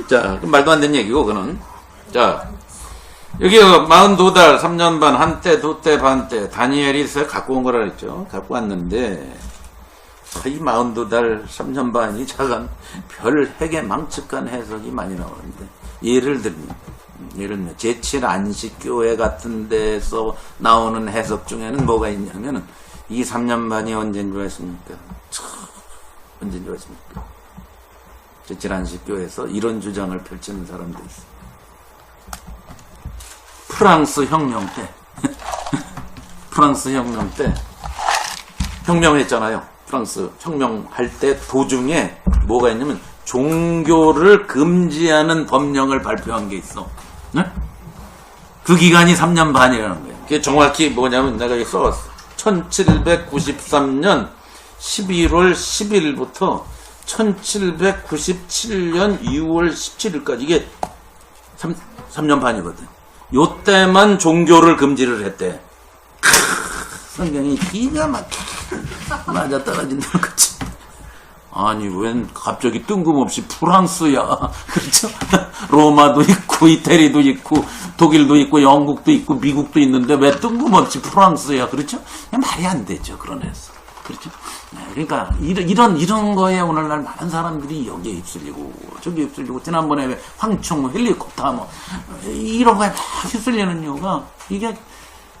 자, 말도 안 되는 얘기고, 그는. 자, 여기 42달, 3년 반, 한때, 두때, 반때, 다니엘이 갖고 온 거라 그랬죠. 갖고 왔는데, 이 42달, 3년 반이 작은 별 핵의 망측한 해석이 많이 나오는데, 예를 들면, 예를 들면 제7 안식교회 같은 데서 나오는 해석 중에는 뭐가 있냐면은 이 3년 반이 언제인 줄 아십니까? 언제인 줄 아십니까? 제7 안식교회에서 이런 주장을 펼치는 사람도 있어요. 프랑스 혁명 때 프랑스 혁명 때 혁명했잖아요. 프랑스 혁명할 때 도중에 뭐가 있냐면 종교를 금지하는 법령을 발표한 게 있어. 네? 그 기간이 3년 반이라는 거예요. 그게 정확히 뭐냐면 내가 여기 써왔어. 1793년 11월 10일부터 1797년 2월 17일까지 이게 3년 반이거든. 요때만 종교를 금지를 했대. 성경이 기가 막히게 맞아 떨어진다는 거지. 아니 웬 갑자기 뜬금없이 프랑스야. 그렇죠? 로마도 있고 이태리도 있고 독일도 있고 영국도 있고 미국도 있는데 왜 뜬금없이 프랑스야. 그렇죠? 말이 안 되죠. 그런 애서. 그렇죠? 네, 그러니까 이런 거에 오늘날 많은 사람들이 여기에 휩쓸리고 저기에 휩쓸리고 지난번에 왜 황충 헬리콥터 뭐 이런 거에 막 휩쓸리는 이유가 이게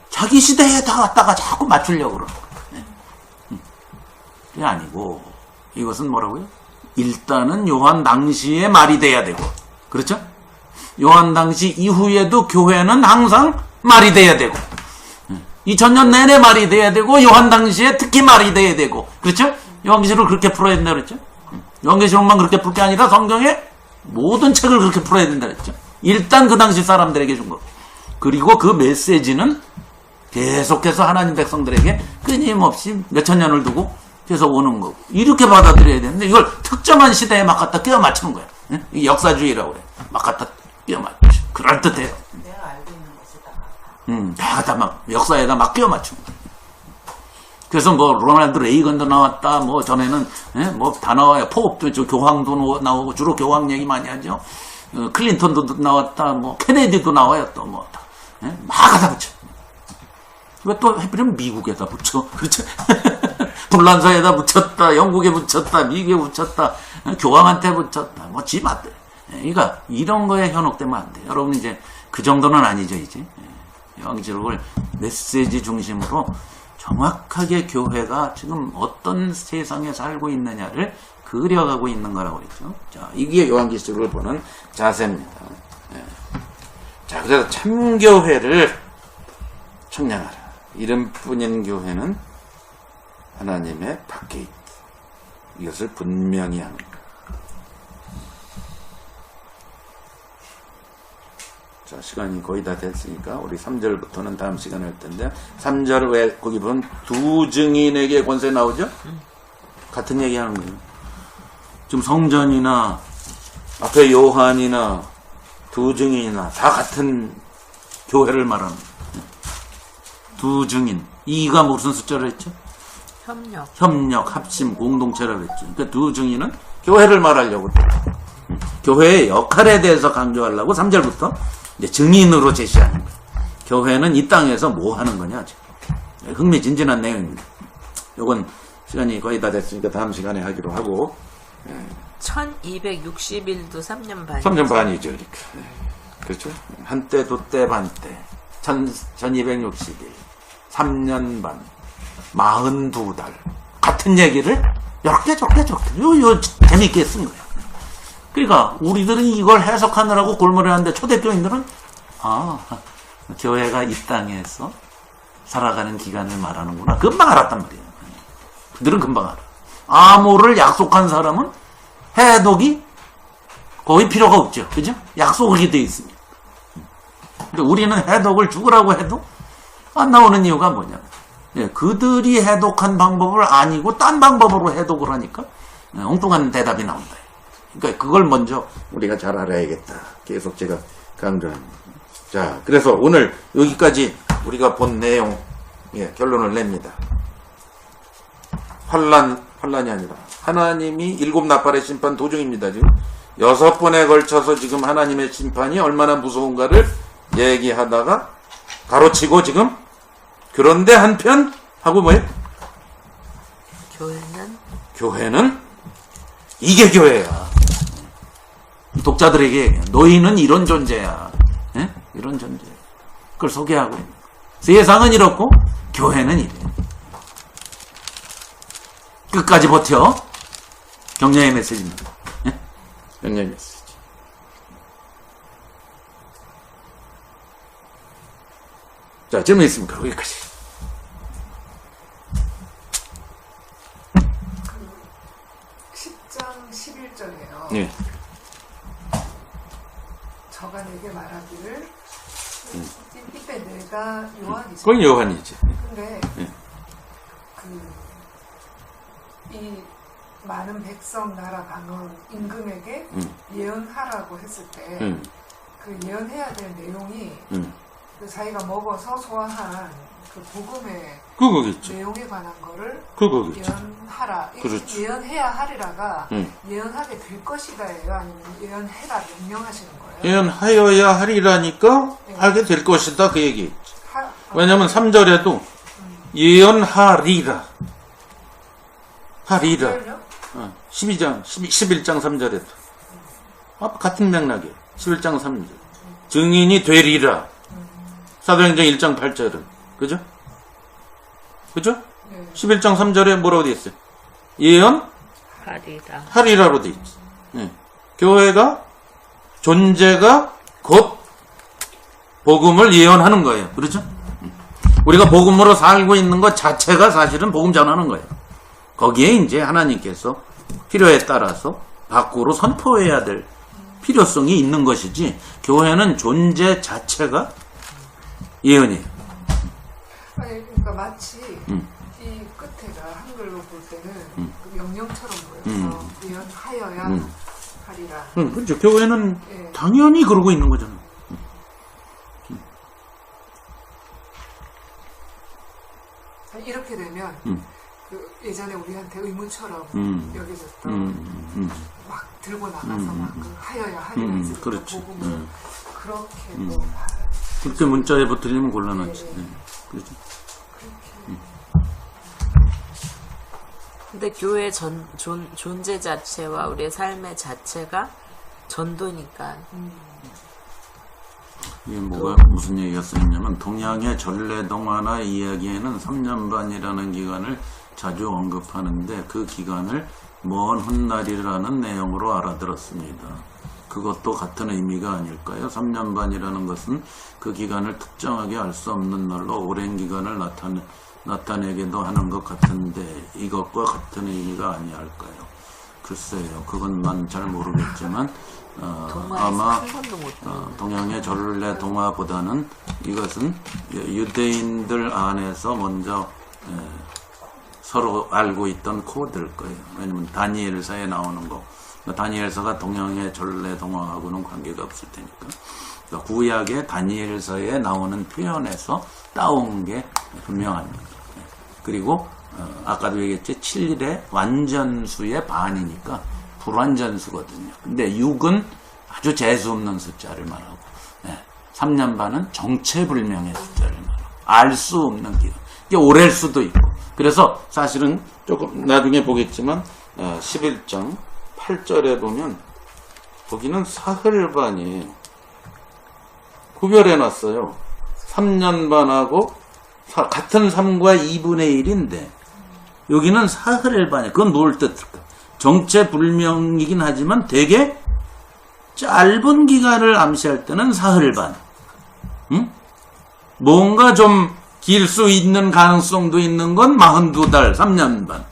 자기 시대에 다 갖다가 자꾸 맞추려고 그러는 거예요. 네. 그게 아니고 이것은 뭐라고요? 일단은 요한 당시에 말이 돼야 되고, 그렇죠? 요한 당시 이후에도 교회는 항상 말이 돼야 되고, 2000년 내내 말이 돼야 되고, 요한 당시에 특히 말이 돼야 되고, 그렇죠? 요한계시록을 그렇게 풀어야 된다 그랬죠? 요한계시록만 그렇게 풀 게 아니라 성경의 모든 책을 그렇게 풀어야 된다 그랬죠? 일단 그 당시 사람들에게 준 거. 그리고 그 메시지는 계속해서 하나님 백성들에게 끊임없이 몇천 년을 두고 계속 오는 거고. 이렇게 받아들여야 되는데 이걸 특정한 시대에 막 갖다 끼워 맞추는 거야. 이 역사주의라고 그래. 막 갖다 끼워 맞추. 그럴듯해요. 내가 알고 있는 것이다. 다 갖다 막 역사에다 막 끼워 맞추는 거야. 그래서 뭐 로널드 레이건도 나왔다. 뭐 전에는 뭐 다 나와요. 포업도 교황도 나오고 주로 교황 얘기 많이 하죠. 클린턴도 나왔다. 뭐 케네디도 나와요. 또 뭐 막 갖다 붙여. 왜 또 해버리면 미국에다 붙여. 그렇죠? 불란서에다 붙였다. 영국에 붙였다. 미국에 붙였다. 교황한테 붙였다. 뭐 지 맞대. 그러니까 이런 거에 현혹되면 안 돼요. 여러분 이제 그 정도는 아니죠. 이제 요한계시록을 메시지 중심으로 정확하게 교회가 지금 어떤 세상에 살고 있느냐를 그려가고 있는 거라고 그랬죠. 자, 이게 요한계시록을 보는 자세입니다. 자, 그래서 참교회를 청량하라. 이름뿐인 교회는 하나님의 밖에 있다. 이것을 분명히 합니다. 자, 시간이 거의 다 됐으니까 우리 3절부터는 다음 시간에 할 텐데 3절 왜 거기 보면 두 증인에게 권세 나오죠? 같은 얘기 하는 거예요. 지금 성전이나 앞에 요한이나 두 증인이나 다 같은 교회를 말하는 거예요. 두 증인. 이가 무슨 숫자를 했죠? 협력, 합심, 공동체라고 했죠. 그러니까 두 증인은 교회를 말하려고 그래요. 교회의 역할에 대해서 강조하려고 3절부터 이제 증인으로 제시하는 거예요. 교회는 이 땅에서 뭐 하는 거냐. 흥미진진한 내용입니다. 요건 시간이 거의 다 됐으니까 다음 시간에 하기로 하고. 1260일도 3년 반. 3년 반이죠. 이렇게. 그렇죠? 한때, 두때, 반때. 1260일. 3년 반. 42달. 같은 얘기를 이렇게 요 재밌게 쓴 거예요. 그러니까 우리들은 이걸 해석하느라고 골머리하는데 초대교인들은 교회가 이 땅에서 살아가는 기간을 말하는구나. 금방 알았단 말이에요. 그들은 금방 알아. 암호를 약속한 사람은 해독이 거의 필요가 없죠. 그죠? 약속이 돼 있습니다. 근데 우리는 해독을 죽으라고 해도 안 나오는 이유가 뭐냐면 그들이 해독한 방법을 아니고 딴 방법으로 해독을 하니까 엉뚱한 대답이 나온다. 그러니까 그걸 먼저 우리가 잘 알아야겠다. 계속 제가 강조합니다. 자, 그래서 오늘 여기까지 우리가 본 내용 결론을 냅니다. 환란이 아니라 하나님이 7나팔의 심판 도중입니다. 지금 6번에 걸쳐서 지금 하나님의 심판이 얼마나 무서운가를 얘기하다가 가로치고 지금 그런데 한편 하고 뭐예요? 교회는 이게 교회야. 독자들에게 너희는 이런 존재야. 그런 존재예요. 그걸 소개하고 있는 거예요. 세상은 이렇고 교회는 이래요. 끝까지 버텨. 격려의 메시지입니다. 예? 격려의 메시지. 자, 질문 있습니까? 여기까지. 10장 11절에요. 예. 저가 내게 말하기를 이때 내가 요한이죠. 그건 요한이지. 근데 예. 이 많은 백성 나라 방언 임금에게 예언하라고 했을 때 그 예언해야 될 내용이 그 자기가 먹어서 소화한 그 복음의 그거겠지. 내용에 관한 거를 그거겠지. 예언하라. 그렇지. 예언해야 하리라가 예언하게 될 것이다예요? 아니면 예언해라 명령하시는 거예요? 예언하여야 하리라니까 네. 하게 될 것이다 그 얘기. 하- 왜냐면 3절에도 예언하리라. 하리라. 예언요? 11장 3절에도. 같은 맥락이에요. 11장 3절. 증인이 되리라. 사도행전 1장 8절은. 그죠? 그죠? 네. 11장 3절에 뭐라고 되어 있어요? 예언? 하리라. 하리라로 되어 있지. 예. 교회가 존재가 곧 복음을 예언하는 거예요. 그렇죠? 우리가 복음으로 살고 있는 것 자체가 사실은 복음 전하는 거예요. 거기에 이제 하나님께서 필요에 따라서 밖으로 선포해야 될 필요성이 있는 것이지 교회는 존재 자체가 예언이에요. 아니, 그러니까 마치 이 끝에가 한글로 볼 때는 그 명령처럼 보여서 예언하여야 하리라. 그렇죠. 교회는 예. 당연히 그러고 있는 거잖아요. 이렇게 되면 그 예전에 우리한테 의무처럼 여겨졌던 막 들고 나가서 막 그 하여야 하리라 했을 때 그렇지. 복음을 그렇게 또 그렇게 문자에 붙들리면 곤란하지. 네. 네. 그렇죠. 근데 교회 존재 자체와 우리의 삶의 자체가 전도니까. 이게 뭐가 무슨 얘기가 쓰였냐면 동양의 전래동화나 이야기에는 3년 반이라는 기간을 자주 언급하는데 그 기간을 먼 훗날이라는 내용으로 알아들었습니다. 그것도 같은 의미가 아닐까요? 3년 반이라는 것은 그 기간을 특정하게 알 수 없는 날로 오랜 기간을 나타내기도 하는 것 같은데 이것과 같은 의미가 아니할까요? 글쎄요. 그건 난 잘 모르겠지만 동화에서 아마 한 번도 못 봤는데. 동양의 전래 동화보다는 이것은 유대인들 안에서 먼저 서로 알고 있던 코드일 거예요. 왜냐면 다니엘서에 나오는 거. 다니엘서가 동양의 전래 동화하고는 관계가 없을 테니까. 그러니까 구약의 다니엘서에 나오는 표현에서 따온 게 분명합니다. 그리고 아까도 얘기했지 7일의 완전수의 반이니까 불완전수거든요. 근데 6은 아주 재수 없는 숫자를 말하고 3년 반은 정체불명의 숫자를 말하고 알 수 없는 기간. 이게 오래일 수도 있고. 그래서 사실은 조금 나중에 보겠지만 11장 8절에 보면 거기는 사흘반이에요. 구별해놨어요. 3년 반하고 같은 3과 2분의 1인데 여기는 사흘반이에요. 그건 뭘 뜻할까? 정체불명이긴 하지만 되게 짧은 기간을 암시할 때는 사흘반. 뭔가 좀 길 수 있는 가능성도 있는 건 42달, 3년 반.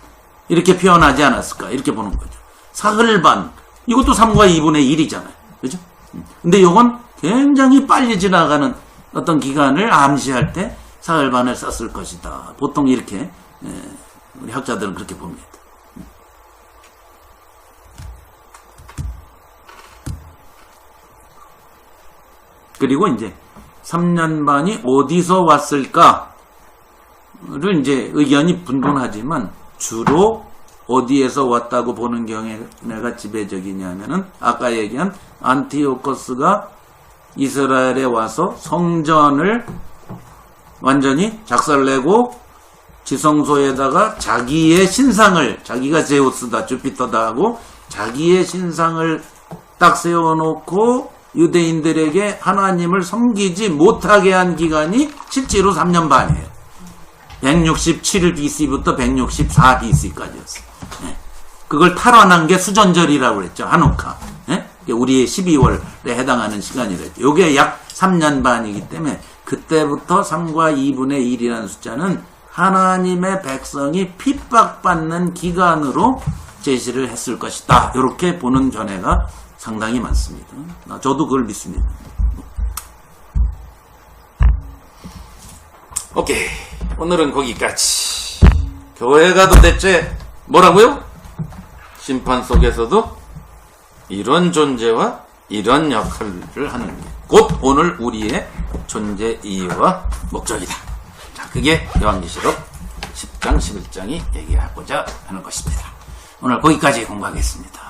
이렇게 표현하지 않았을까? 이렇게 보는 거죠. 사흘반. 이것도 3과 2분의 1이잖아요. 그죠? 근데 이건 굉장히 빨리 지나가는 어떤 기간을 암시할 때 사흘반을 썼을 것이다. 보통 이렇게 우리 학자들은 그렇게 봅니다. 그리고 이제 3년 반이 어디서 왔을까를 이제 의견이 분분하지만 주로 어디에서 왔다고 보는 경우가 지배적이냐면은 아까 얘기한 안티오코스가 이스라엘에 와서 성전을 완전히 작살내고 지성소에다가 자기의 신상을, 자기가 제우스다, 주피터다 하고 자기의 신상을 딱 세워놓고 유대인들에게 하나님을 섬기지 못하게 한 기간이 실제로 3년 반이에요. 167 BC부터 164 BC까지였어요. 네. 그걸 탈환한 게 수전절이라고 그랬죠. 한우카. 네? 우리의 12월에 해당하는 시간이랬죠. 이게 약 3년 반이기 때문에 그때부터 3과 2분의 1이라는 숫자는 하나님의 백성이 핍박받는 기간으로 제시를 했을 것이다. 이렇게 보는 견해가 상당히 많습니다. 저도 그걸 믿습니다. 오케이. 오늘은 거기까지. 교회가 도대체 뭐라고요? 심판 속에서도 이런 존재와 이런 역할을 하는 게 곧 오늘 우리의 존재 이유와 목적이다. 자, 그게 요한계시록 10장 11장이 얘기하고자 하는 것입니다. 오늘 거기까지 공부하겠습니다.